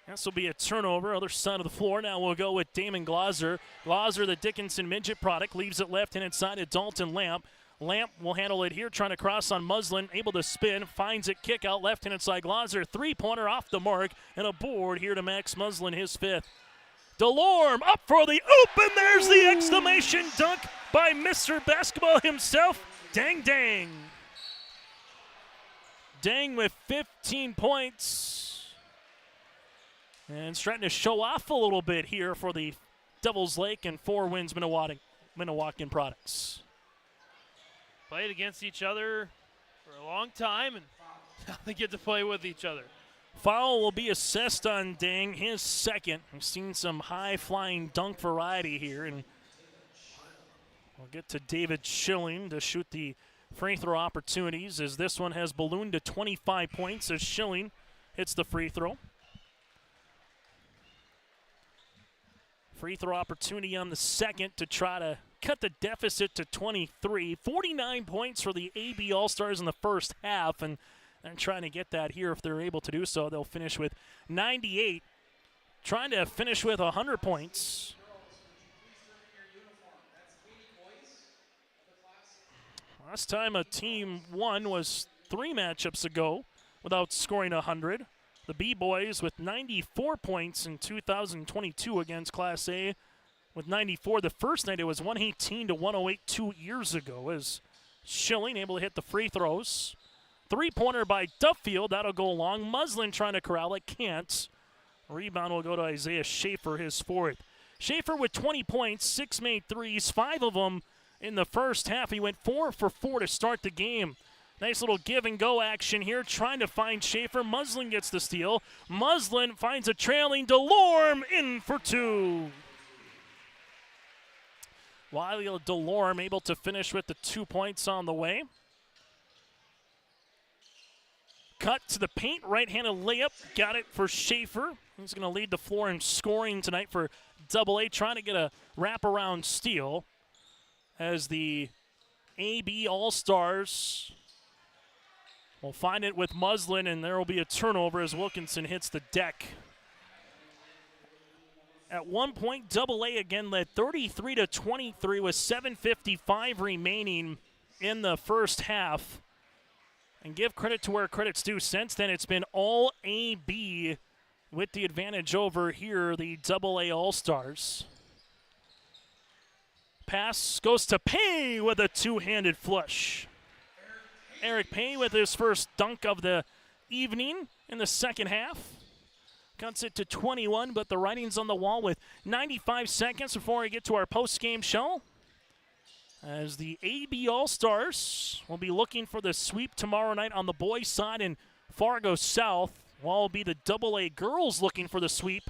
This will be a turnover, other side of the floor. Now we'll go with Damon Glauser. Glauser, the Dickinson midget product, leaves it left-handed side to Dalton Lamp. Lamp will handle it here, trying to cross on Muslin, able to spin, finds it, kick out left-handed side. Glauser, three-pointer off the mark, and a board here to Max Muslin, his 5th. Delorme up for the oop, and there's the exclamation dunk by Mr. Basketball himself, Dang Dang. Dang with 15 points. And starting to show off a little bit here for the Devils Lake and 4 wins Minnewacan products. Played against each other for a long time, and now they get to play with each other. Foul will be assessed on Dang, his 2nd. We've seen some high-flying dunk variety here, and we'll get to David Schilling to shoot the free throw opportunities, as this one has ballooned to 25 points as Schilling hits the free throw. Free throw opportunity on the 2nd to try to cut the deficit to 23. 49 points for the AB All-Stars in the first half, and trying to get that here if they're able to do so. They'll finish with 98, trying to finish with 100 points. Last time a team won was 3 matchups ago without scoring 100. The B-Boys with 94 points in 2022 against Class A with 94. The first night it was 118 to 108 2 years ago, as Schilling able to hit the free throws. Three-pointer by Duffield, that'll go long. Muslin trying to corral it, can't. Rebound will go to Isaiah Schaefer, his 4th. Schaefer with 20 points, 6 made threes, 5 of them in the first half. He went 4 for 4 to start the game. Nice little give-and-go action here, trying to find Schaefer. Muslin gets the steal. Muslin finds a trailing Delorme in for 2. Wiley Delorme able to finish with the 2 points on the way. Cut to the paint, right-handed layup, got it for Schaefer. He's going to lead the floor in scoring tonight for Double A, trying to get a wraparound steal as the AB All-Stars will find it with Muslin, and there will be a turnover as Wilkinson hits the deck. At one point, Double A again led 33-23 with 7:55 remaining in the first half. And give credit to where credit's due. Since then, it's been all AB with the advantage over here, the Double A All-Stars. Pass goes to Pay with a two-handed flush. Eric Pay with his first dunk of the evening in the second half. Cuts it to 21, but the writing's on the wall with 95 seconds before we get to our post-game show. As the AB All-Stars will be looking for the sweep tomorrow night on the boys' side in Fargo South, while it'll be the Double A girls looking for the sweep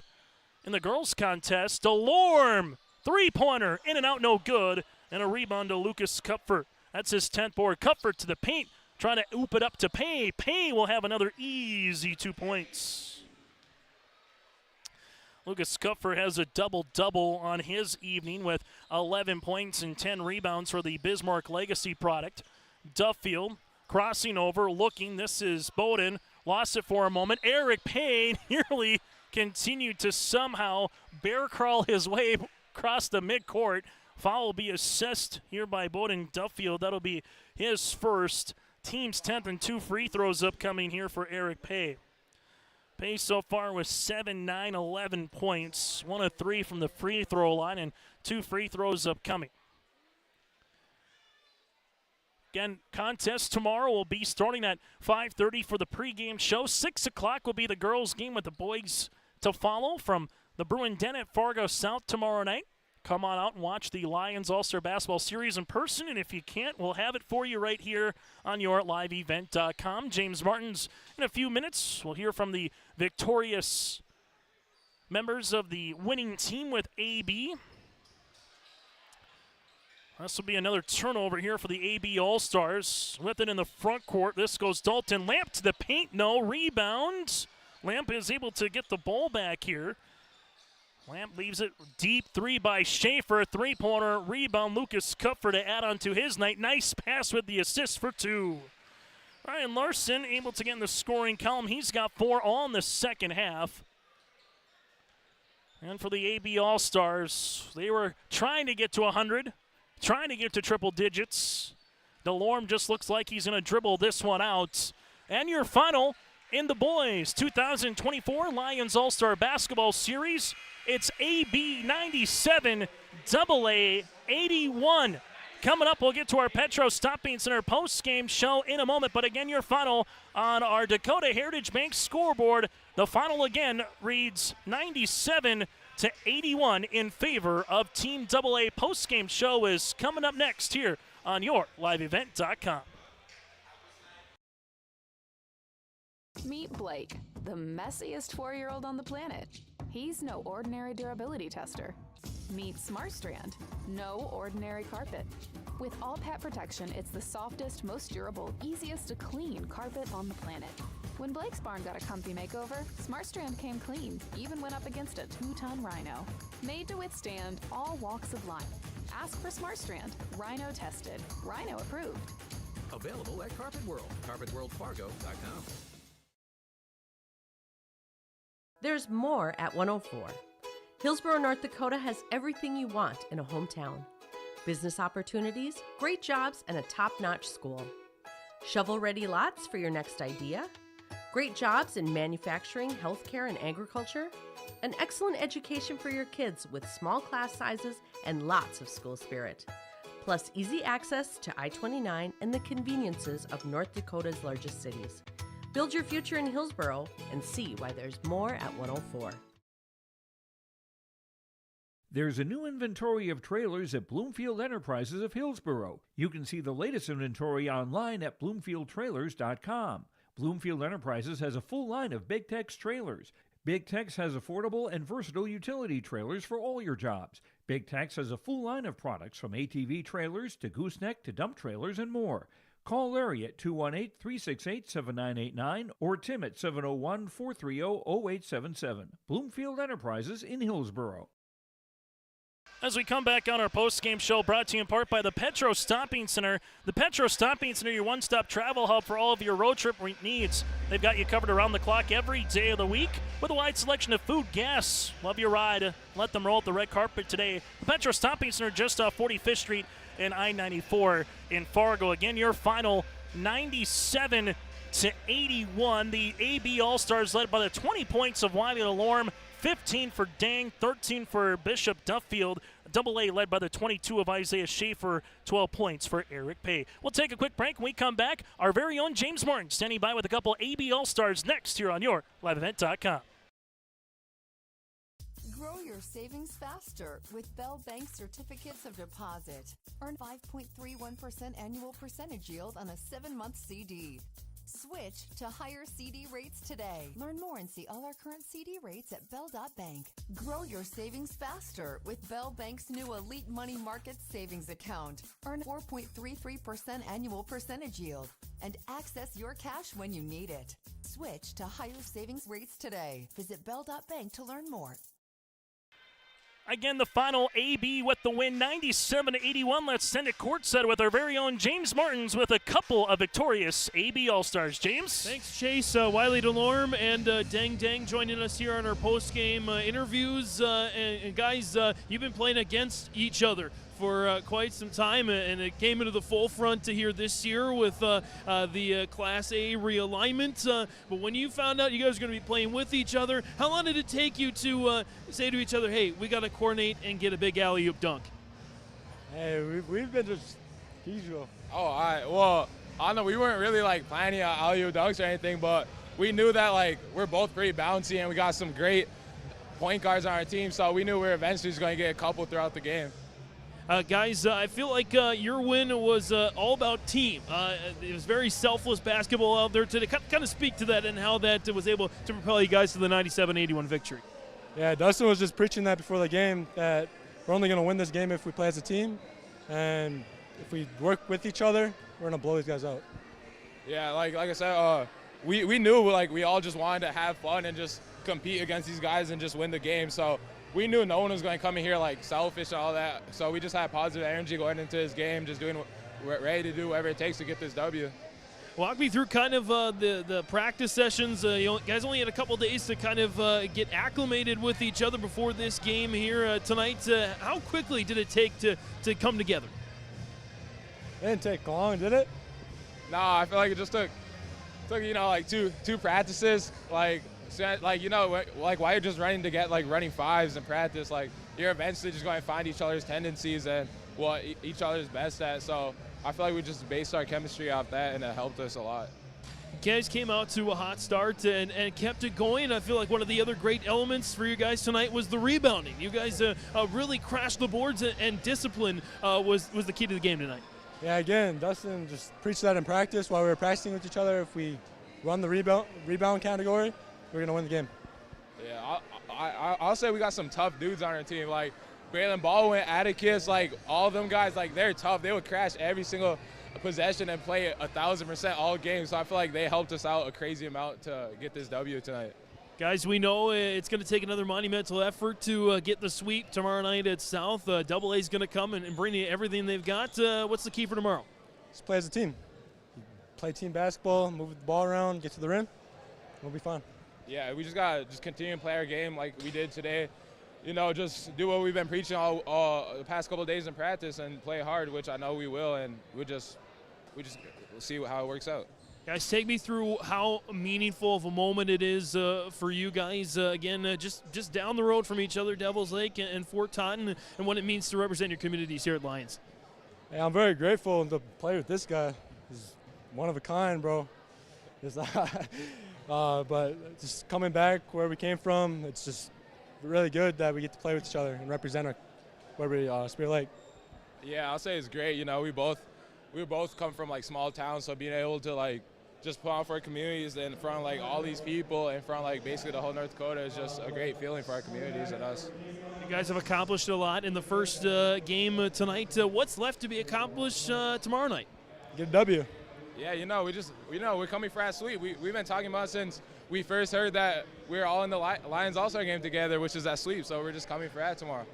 in the girls' contest. Delorme, three-pointer, in and out, no good, and a rebound to Lucas Kupfer. That's his 10th board. Kupfer to the paint, trying to oop it up to Pay. Pay will have another easy 2 points. Lucas Kupfer has a double-double on his evening with 11 points and 10 rebounds for the Bismarck Legacy product. Duffield crossing over, looking. This is Bowden. Lost it for a moment. Eric Payne nearly continued to somehow bear crawl his way across the midcourt. Foul will be assessed here by Bowden Duffield. That'll be his first. Team's 10th, and 2 free throws upcoming here for Eric Pay. Pay so far with 7, 9, 11 points. 1 of 3 from the free throw line, and 2 free throws upcoming. Again, contest tomorrow will be starting at 5:30 for the pregame show. 6 o'clock will be the girls' game with the boys to follow from the Bruin Den at Fargo South tomorrow night. come on out and watch the Lions All-Star Basketball Series in person. And if you can't, we'll have it for you right here on your liveevent.com. James Martins in a few minutes. We'll hear from the victorious members of the winning team with AB. This will be another turnover here for the AB All-Stars. With it in the front court, this goes Dalton Lamp to the paint. No rebound. Lamp is able to get the ball back here. Lamp leaves it deep. 3 by Schaefer. Three-pointer rebound. Lucas Kupfer to add on to his night. Nice pass with the assist for 2. Ryan Larson able to get in the scoring column. He's got 4 all in the second half. And for the AB All-Stars, they were trying to get to 100. Trying to get to triple digits. DeLorme just looks like he's going to dribble this one out. And your final in the boys 2024 Lions All-Star Basketball Series. It's AB 97, AA 81. Coming up, we'll get to our Petro Stopping Center post-game show in a moment. But again, your final on our Dakota Heritage Bank scoreboard. The final again reads 97 to 81 in favor of Team AA. Post-game show is coming up next here on your liveevent.com. Meet Blake, the messiest 4-year-old on the planet. He's no ordinary durability tester. Meet SmartStrand, no ordinary carpet. With all pet protection, it's the softest, most durable, easiest to clean carpet on the planet. When Blake's barn got a comfy makeover, SmartStrand came clean, even went up against a 2-ton rhino. Made to withstand all walks of life. Ask for SmartStrand, rhino tested, rhino approved. Available at Carpet World, carpetworldfargo.com. There's more at 104. Hillsborough, North Dakota has everything you want in a hometown. Business opportunities, great jobs, and a top-notch school. Shovel-ready lots for your next idea. Great jobs in manufacturing, healthcare, and agriculture. An excellent education for your kids with small class sizes and lots of school spirit. Plus easy access to I-29 and the conveniences of North Dakota's largest cities. Build your future in Hillsborough and see why there's more at 104. There's a new inventory of trailers at Bloomfield Enterprises of Hillsborough. You can see the latest inventory online at bloomfieldtrailers.com. Bloomfield Enterprises has a full line of Big Tex trailers. Big Tex has affordable and versatile utility trailers for all your jobs. Big Tex has a full line of products from ATV trailers to gooseneck to dump trailers and more. Call Larry at 218-368-7989 or Tim at 701-430-0877. Bloomfield Enterprises in Hillsborough. As we come back on our post-game show, brought to you in part by the Petro Stopping Center. The Petro Stopping Center, your one-stop travel hub for all of your road trip needs. They've got you covered around the clock every day of the week with a wide selection of food, gas. Love your ride. Let them roll up the red carpet today. The Petro Stopping Center just off 45th Street and I-94 in Fargo. Again, your final 97 to 81. The AB All-Stars led by the 20 points of Wiley DeLorme, 15 for Dang, 13 for Bishop Duffield. AA led by the 22 of Isaiah Schaefer, 12 points for Eric Pay. We'll take a quick break. When we come back, our very own James Martin standing by with a couple AB All-Stars next here on your liveevent.com. Grow your savings faster with Bell Bank Certificates of Deposit. Earn 5.31% annual percentage yield on a 7-month CD. Switch to higher CD rates today. Learn more and see all our current CD rates at Bell.Bank. Grow your savings faster with Bell Bank's new Elite Money Market Savings Account. Earn 4.33% annual percentage yield and access your cash when you need it. Switch to higher savings rates today. Visit Bell.Bank to learn more. Again, the final AB with the win, 97-81. Let's send it courtside with our very own James Martins with a couple of victorious AB All-Stars. James? Thanks, Chase. Wiley DeLorme and Dang Dang joining us here on our post-game interviews. And guys, you've been playing against each other for quite some time, and it came into the forefront to here this year with the Class A realignment. But when you found out you guys were going to be playing with each other, how long did it take you to say to each other, hey, we got to coordinate and get a big alley-oop dunk? Hey, we've been just usual. Oh, all right. Well, I don't know. We weren't really, planning alley-oop dunks or anything, but we knew that, we're both pretty bouncy, and we got some great point guards on our team, so we knew we were eventually just going to get a couple throughout the game. Guys, I feel like your win was all about team. It was very selfless basketball out there today. Kind of speak to that and how that was able to propel you guys to the 97-81 victory. Yeah, Dustin was just preaching that before the game, that we're only going to win this game if we play as a team, and if we work with each other, we're going to blow these guys out. Yeah, like I said, we knew like we all just wanted to have fun and just compete against these guys and just win the game. So we knew no one was going to come in here like selfish and all that. So we just had positive energy going into this game, just doing we're ready to do whatever it takes to get this W. Walk me through kind of the practice sessions. You guys only had a couple days to kind of get acclimated with each other before this game here tonight. How quickly did it take to come together? It didn't take long, did it? No, I feel like it just took like two practices. Like while you're just running to get like running fives in practice, like you're eventually just going to find each other's tendencies and what each other's best at. So I feel like we just based our chemistry off that, and it helped us a lot. You guys came out to a hot start and kept it going. I feel like one of the other great elements for you guys tonight was the rebounding. You guys really crashed the boards, and discipline was the key to the game tonight. Yeah, again, Dustin just preached that in practice while we were practicing with each other. If we run the rebound category, we're going to win the game. Yeah, I'll say we got some tough dudes on our team. Like Braylon Baldwin, Atticus, like all of them guys, like they're tough. They would crash every single possession and play 1,000% all game. So I feel like they helped us out a crazy amount to get this W tonight. Guys, we know it's going to take another monumental effort to get the sweep tomorrow night at South. AA is going to come and bring you everything they've got. What's the key for tomorrow? Just play as a team. Play team basketball, move the ball around, get to the rim. We'll be fine. Yeah, we just got to continue to play our game like we did today. You know, just do what we've been preaching all the past couple of days in practice and play hard, which I know we will, and we just see how it works out. Guys, take me through how meaningful of a moment it is for you guys. Again, just down the road from each other, Devils Lake and Fort Taunton, and what it means to represent your communities here at Lions. Hey, I'm very grateful to play with this guy. He's one of a kind, bro. But just coming back where we came from, it's just really good that we get to play with each other and represent Spirit Lake. Yeah, I'll say it's great. You know, we both come from like small towns, so being able to like just put on for our communities in front of like all these people, in front of like basically the whole North Dakota is just a great feeling for our communities and us. You guys have accomplished a lot in the first game tonight. What's left to be accomplished tomorrow night? Get a W. Yeah, we're coming for that sweep. We've been talking about it since we first heard that we're all in the Lions All-Star game together, which is that sweep. So we're just coming for that tomorrow.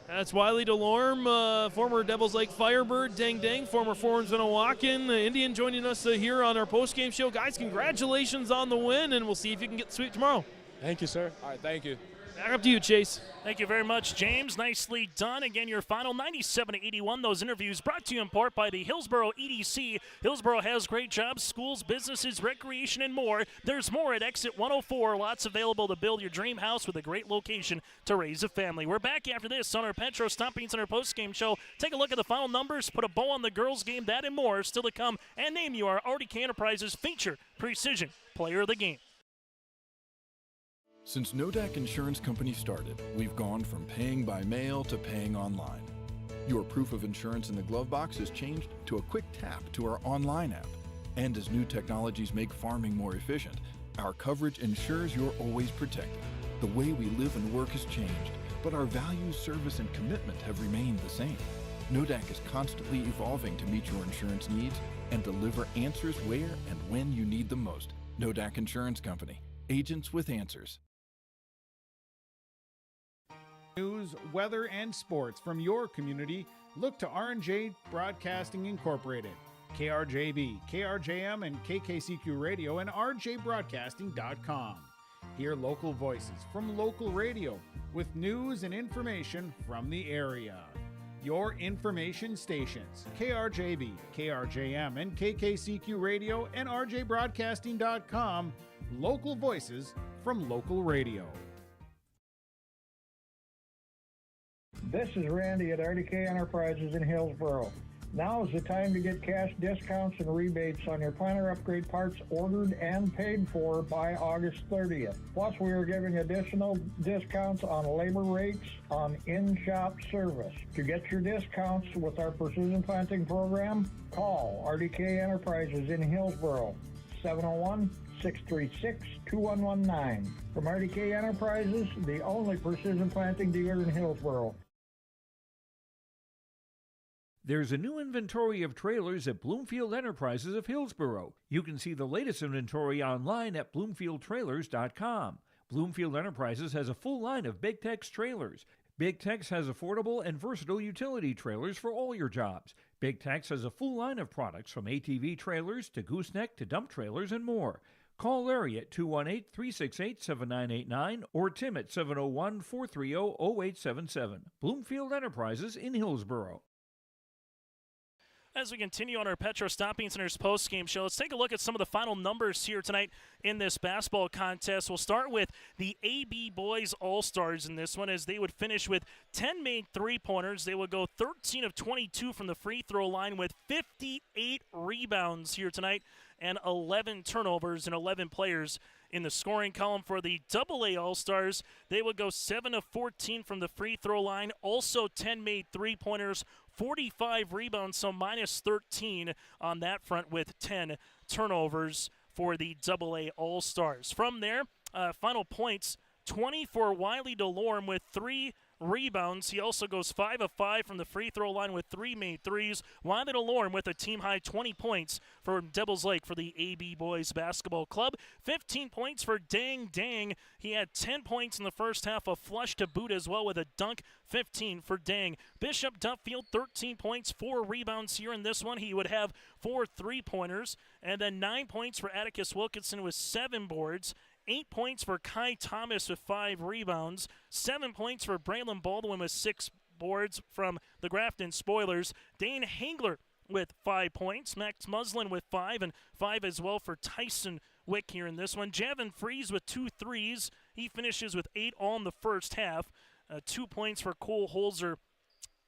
That's Wiley DeLorme, former Devils Lake Firebird, Dang, former Forums Minnewacan Indian, joining us here on our postgame show. Guys, congratulations on the win, and we'll see if you can get the sweep tomorrow. Thank you, sir. All right, thank you. Back up to you, Chase. Thank you very much, James. Nicely done. Again, your final 97-81. Those interviews brought to you in part by the Hillsboro EDC. Hillsboro has great jobs, schools, businesses, recreation, and more. There's more at Exit 104. Lots available to build your dream house with a great location to raise a family. We're back after this on our Petro Stomping Center postgame show. Take a look at the final numbers, put a bow on the girls' game, that and more still to come, and name you our RDK Enterprises Feature Precision Player of the Game. Since Nodak Insurance Company started, we've gone from paying by mail to paying online. Your proof of insurance in the glove box has changed to a quick tap to our online app. And as new technologies make farming more efficient, our coverage ensures you're always protected. The way we live and work has changed, but our values, service, and commitment have remained the same. Nodak is constantly evolving to meet your insurance needs and deliver answers where and when you need them most. Nodak Insurance Company. Agents with answers. News, weather, and sports from your community. Look to R&J Broadcasting Incorporated, KRJB, KRJM, and KKCQ Radio, and rjbroadcasting.com. Hear local voices from local radio with news and information from the area. Your information stations, KRJB, KRJM, and KKCQ Radio, and rjbroadcasting.com. Local voices from local radio. This is Randy at RDK Enterprises in Hillsboro. Now is the time to get cash discounts and rebates on your planter upgrade parts ordered and paid for by August 30th. Plus, we are giving additional discounts on labor rates on in-shop service. To get your discounts with our Precision Planting program, call RDK Enterprises in Hillsboro, 701-636-2119. From RDK Enterprises, the only precision planting dealer in Hillsboro. There's a new inventory of trailers at Bloomfield Enterprises of Hillsboro. You can see the latest inventory online at BloomfieldTrailers.com. Bloomfield Enterprises has a full line of Big Tex trailers. Big Tex has affordable and versatile utility trailers for all your jobs. Big Tex has a full line of products from ATV trailers to gooseneck to dump trailers and more. Call Larry at 218-368-7989 or Tim at 701-430-0877. Bloomfield Enterprises in Hillsboro. As we continue on our Petro Stopping Center's post-game show, let's take a look at some of the final numbers here tonight in this basketball contest. We'll start with the AB Boys All-Stars in this one, as they would finish with 10 made three-pointers. They would go 13 of 22 from the free throw line with 58 rebounds here tonight and 11 turnovers and 11 players in the scoring column. For the AA All-Stars, they would go 7 of 14 from the free throw line, also 10 made three-pointers, 45 rebounds, so minus 13 on that front with 10 turnovers for the AA All-Stars. From there, final points, 20 for Wiley DeLorme with 3 rebounds. He also goes 5 of 5 from the free throw line with 3 made threes. Wiley DeLorme with a team-high 20 points for Devils Lake for the AB Boys Basketball Club. 15 points for Dang Dang. He had 10 points in the first half, a flush to boot as well with a dunk. 15 for Dang. Bishop Duffield, 13 points, 4 rebounds here in this one. He would have 4 three-pointers. And then 9 points for Atticus Wilkinson with 7 boards. 8 points for Kai Thomas with 5 rebounds. 7 points for Braylon Baldwin with 6 boards from the Grafton Spoilers. Dane Hangler with 5 points. Max Muslin with 5, and 5 as well for Tyson Wick here in this one. Javin Freeze with 2 threes. He finishes with 8 all in the first half. 2 points for Cole Holzer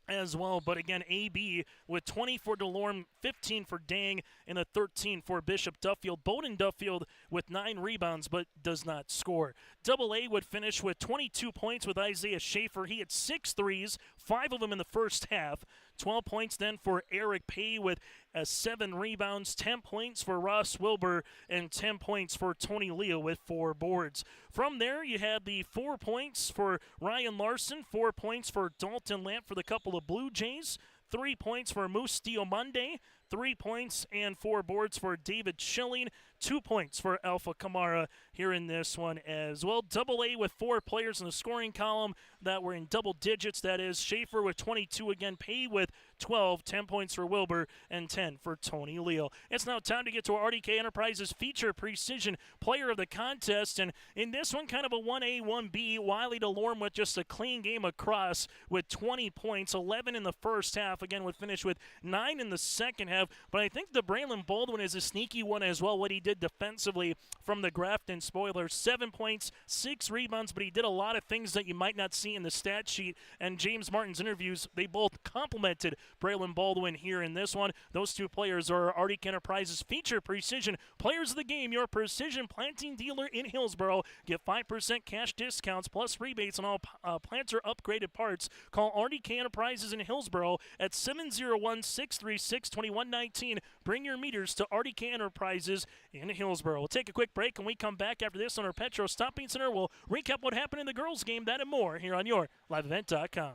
as well. But again, AB with 20 for DeLorme, 15 for Dang, and a 13 for Bishop Duffield. Bowden Duffield with 9 rebounds, but does not score. AA would finish with 22 points with Isaiah Schaefer. He had 6 threes, 5 of them in the first half. 12 points then for Eric Pay with 7 rebounds, 10 points for Ross Wilbur, and 10 points for Tony Leo with 4 boards. From there, you had the 4 points for Ryan Larson, 4 points for Dalton Lamp for the couple of Blue Jays, 3 points for Moose Diomande, 3 points and 4 boards for David Schilling, 2 points for Alpha Kamara here in this one as well. AA with 4 players in the scoring column that were in double digits. That is Schaefer with 22 again, Pay with 12, 10 points for Wilbur, and 10 for Tony Leal. It's now time to get to our RDK Enterprises feature precision player of the contest. And in this one, kind of a 1A, 1B, Wiley DeLorme with just a clean game across with 20 points, 11 in the first half. Again, would finish with 9 in the second half. But I think the Braylon Baldwin is a sneaky one as well, what he did defensively from the Grafton Spoilers. 7 points, 6 rebounds, but he did a lot of things that you might not see in the stat sheet. And James Martin's interviews, they both complimented Braylon Baldwin here in this one. Those 2 players are RDK Enterprises feature precision players of the game, your precision planting dealer in Hillsboro. Get 5% cash discounts plus rebates on all planter upgraded parts. Call RDK Enterprises in Hillsboro at 701-636-2119. Bring your meters to RDK Enterprises in Hillsboro. We'll take a quick break. When we come back after this on our Petro Stopping Center, we'll recap what happened in the girls' game, that and more here on your LiveEvent.com.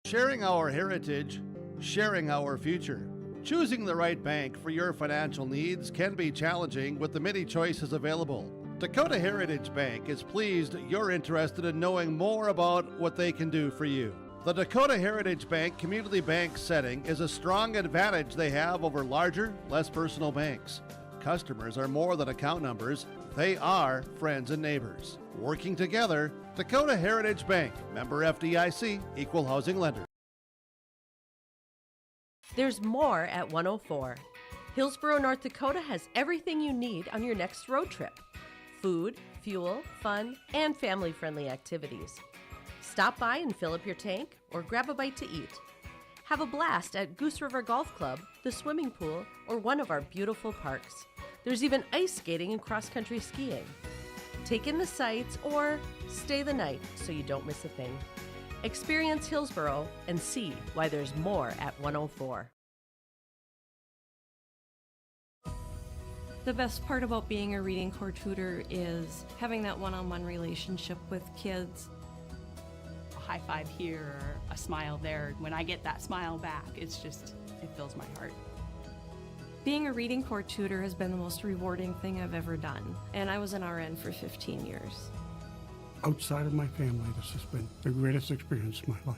Sharing our heritage, sharing our future. Choosing the right bank for your financial needs can be challenging with the many choices available. Dakota Heritage Bank is pleased you're interested in knowing more about what they can do for you. The Dakota Heritage Bank community bank setting is a strong advantage they have over larger, less personal banks. Customers are more than account numbers, they are friends and neighbors. Working together, Dakota Heritage Bank, member FDIC, equal housing lender. There's more at 104. Hillsboro, North Dakota has everything you need on your next road trip. Food, fuel, fun, and family-friendly activities. Stop by and fill up your tank or grab a bite to eat. Have a blast at Goose River Golf Club, the swimming pool, or one of our beautiful parks. There's even ice skating and cross-country skiing. Take in the sights or stay the night so you don't miss a thing. Experience Hillsboro and see why there's more at 104. The best part about being a Reading Corps tutor is having that one-on-one relationship with kids. A high five here, or a smile there. When I get that smile back, it fills my heart. Being a Reading Corps tutor has been the most rewarding thing I've ever done, and I was an RN for 15 years. Outside of my family, this has been the greatest experience of my life.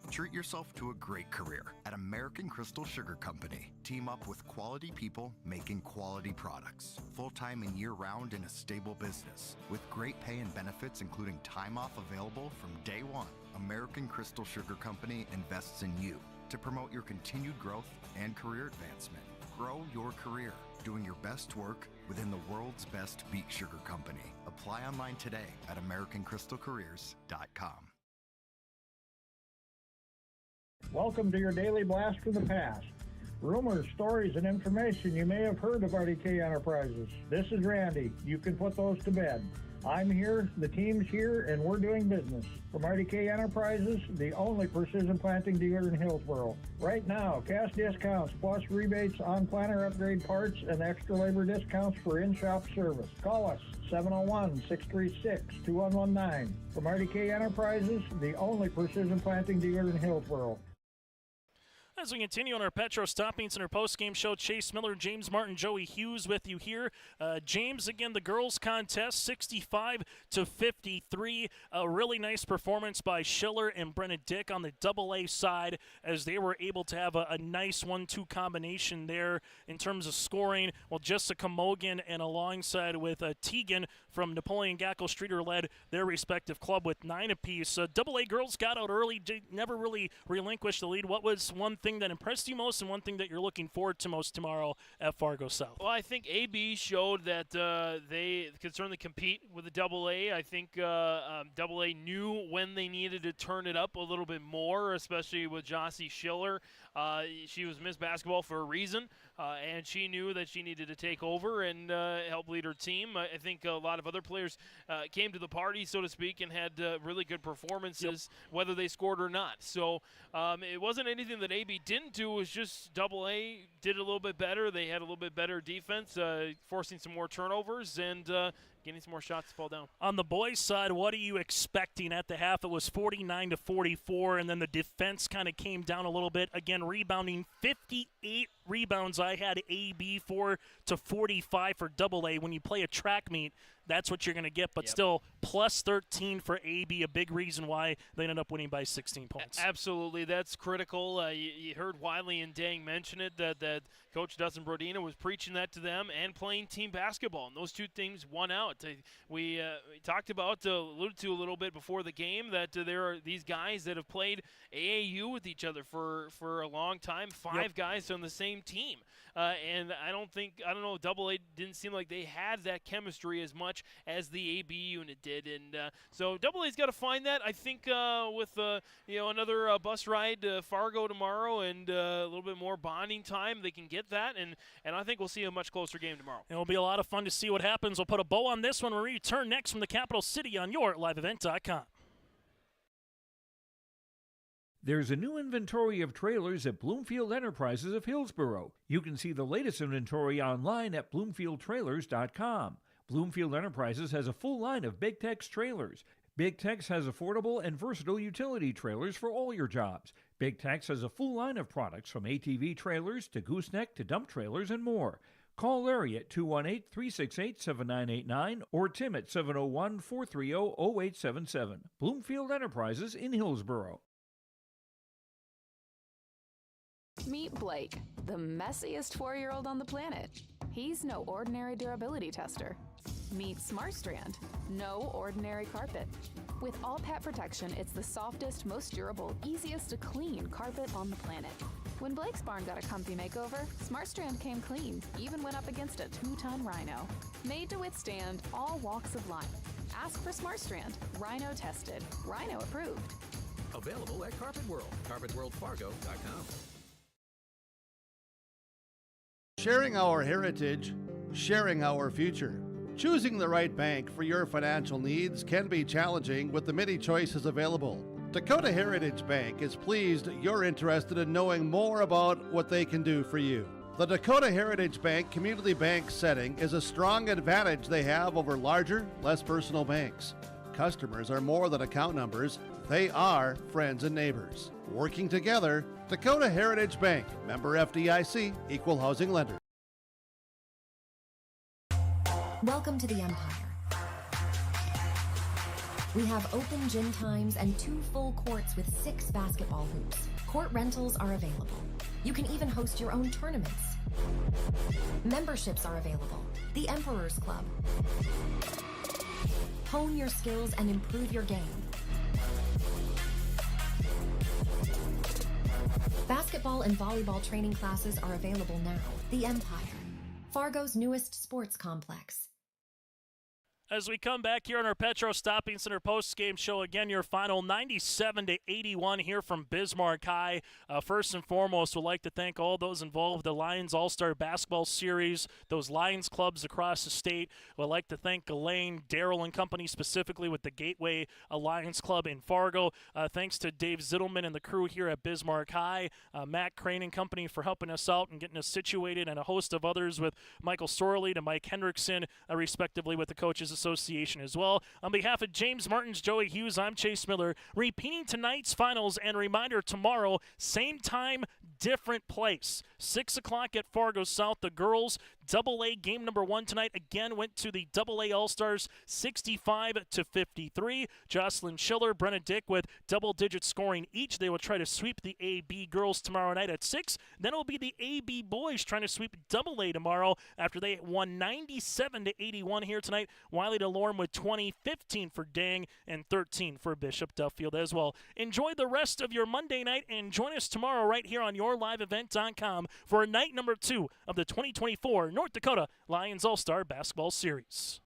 Treat yourself to a great career at American Crystal Sugar Company. Team up with quality people making quality products. Full-time and year-round in a stable business. With great pay and benefits including time off available from day one. American Crystal Sugar Company invests in you to promote your continued growth and career advancement. Grow your career, doing your best work within the world's best beet sugar company. Apply online today at AmericanCrystalCareers.com. Welcome to your daily blast from the past. Rumors, stories, and information you may have heard of RDK Enterprises. This is Randy. You can put those to bed. I'm here, the team's here, and we're doing business. From RDK Enterprises, the only precision planting dealer in Hillsboro. Right now, cash discounts plus rebates on planter upgrade parts and extra labor discounts for in-shop service. Call us 701-636-2119. From RDK Enterprises, the only precision planting dealer in Hillsboro. As we continue on our Petro Stopping Center post-game show, Chase Miller, James Martin, Joey Hughes with you here. James, again, the girls' contest, 65-53. A really nice performance by Schiller and Brenna Dick on the AA side as they were able to have a nice 1-2 combination there in terms of scoring. Well, Jessica Mogan and alongside with Tegan from Napoleon Gackle Streeter led their respective club with 9 apiece. AA girls got out early, never really relinquished the lead. What was one thing that impressed you most and one thing that you're looking forward to most tomorrow at Fargo South? Well, I think AB showed that they could certainly compete with the AA. I think AA knew when they needed to turn it up a little bit more, especially with Jossie Schiller. She was Miss Basketball for a reason, and she knew that she needed to take over and help lead her team. I think a lot of other players came to the party, so to speak, and had really good performances, whether they scored or not. So it wasn't anything that AB didn't do. It was just AA did a little bit better. They had a little bit better defense, forcing some more turnovers and getting some more shots to fall down. On the boys' side, what are you expecting at the half? It was 49-44, and then the defense kind of came down a little bit. Again, rebounding 58 rebounds. I had AB 4-45 for AA. When you play a track meet, that's what you're going to get, but still plus 13 for AB, a big reason why they ended up winning by 16 points. Absolutely, that's critical. You heard Wiley and Dang mention it, that Coach Dustin Brodina was preaching that to them and playing team basketball, and those two things won out. We talked about, alluded to a little bit before the game, that there are these guys that have played AAU with each other for a long time, 5 guys on the same team. And I don't know, AA didn't seem like they had that chemistry as much as the AB unit did, and so AA's got to find that. I think with another bus ride to Fargo tomorrow and a little bit more bonding time, they can get that, and I think we'll see a much closer game tomorrow. It'll be a lot of fun to see what happens. We'll put a bow on this when we return next from the capital city on your liveevent.com. There's a new inventory of trailers at Bloomfield Enterprises of Hillsboro. You can see the latest inventory online at bloomfieldtrailers.com. Bloomfield Enterprises has a full line of Big Tex trailers. Big Tex has affordable and versatile utility trailers for all your jobs. Big Tex has a full line of products from ATV trailers to gooseneck to dump trailers and more. Call Larry at 218-368-7989 or Tim at 701-430-0877. Bloomfield Enterprises in Hillsboro. Meet Blake, the messiest 4-year-old on the planet. He's no ordinary durability tester. Meet SmartStrand, no ordinary carpet. With all pet protection, it's the softest, most durable, easiest to clean carpet on the planet. When Blake's barn got a comfy makeover, SmartStrand came clean, even went up against a 2-ton rhino. Made to withstand all walks of life. Ask for SmartStrand, rhino tested, rhino approved. Available at Carpet World, carpetworldfargo.com. Sharing our heritage, sharing our future. Choosing the right bank for your financial needs can be challenging with the many choices available. Dakota Heritage Bank is pleased you're interested in knowing more about what they can do for you. The Dakota Heritage Bank community bank setting is a strong advantage they have over larger, less personal banks. Customers are more than account numbers, they are friends and neighbors. Working together, Dakota Heritage Bank, member FDIC, equal housing lender. Welcome to the Empire. We have open gym times and 2 full courts with 6 basketball hoops. Court rentals are available. You can even host your own tournaments. Memberships are available. The Emperor's Club. Hone your skills and improve your game. Basketball and volleyball training classes are available now. The Empire, Fargo's newest sports complex. As we come back here on our Petro Stopping Center post-game show, again, your final 97-81 here from Bismarck High. First and foremost, we'd like to thank all those involved with the Lions All-Star Basketball Series, those Lions clubs across the state. We'd like to thank Elaine, Darrell, and company specifically with the Gateway Alliance Club in Fargo. Thanks to Dave Zittelman and the crew here at Bismarck High, Matt Crane and company for helping us out and getting us situated, and a host of others with Michael Sorley and Mike Hendrickson, respectively, with the Coaches Association as well. On behalf of James Martins, Joey Hughes, I'm Chase Miller, repeating tonight's finals, and reminder, tomorrow, same time, different place. 6 o'clock at Fargo South. The girls AA game number 1 tonight again went to the AA All-Stars 65-53. Jocelyn Schiller, Brenna Dick with double-digit scoring each. They will try to sweep the AB girls tomorrow night at 6. Then it will be the AB boys trying to sweep AA tomorrow after they won 97-81 here tonight. Wiley DeLorme with 20, 15 for Dang, and 13 for Bishop Duffield as well. Enjoy the rest of your Monday night and join us tomorrow right here on yourliveevent.com for night number 2 of the 2024 North Dakota Lions All-Star Basketball Series.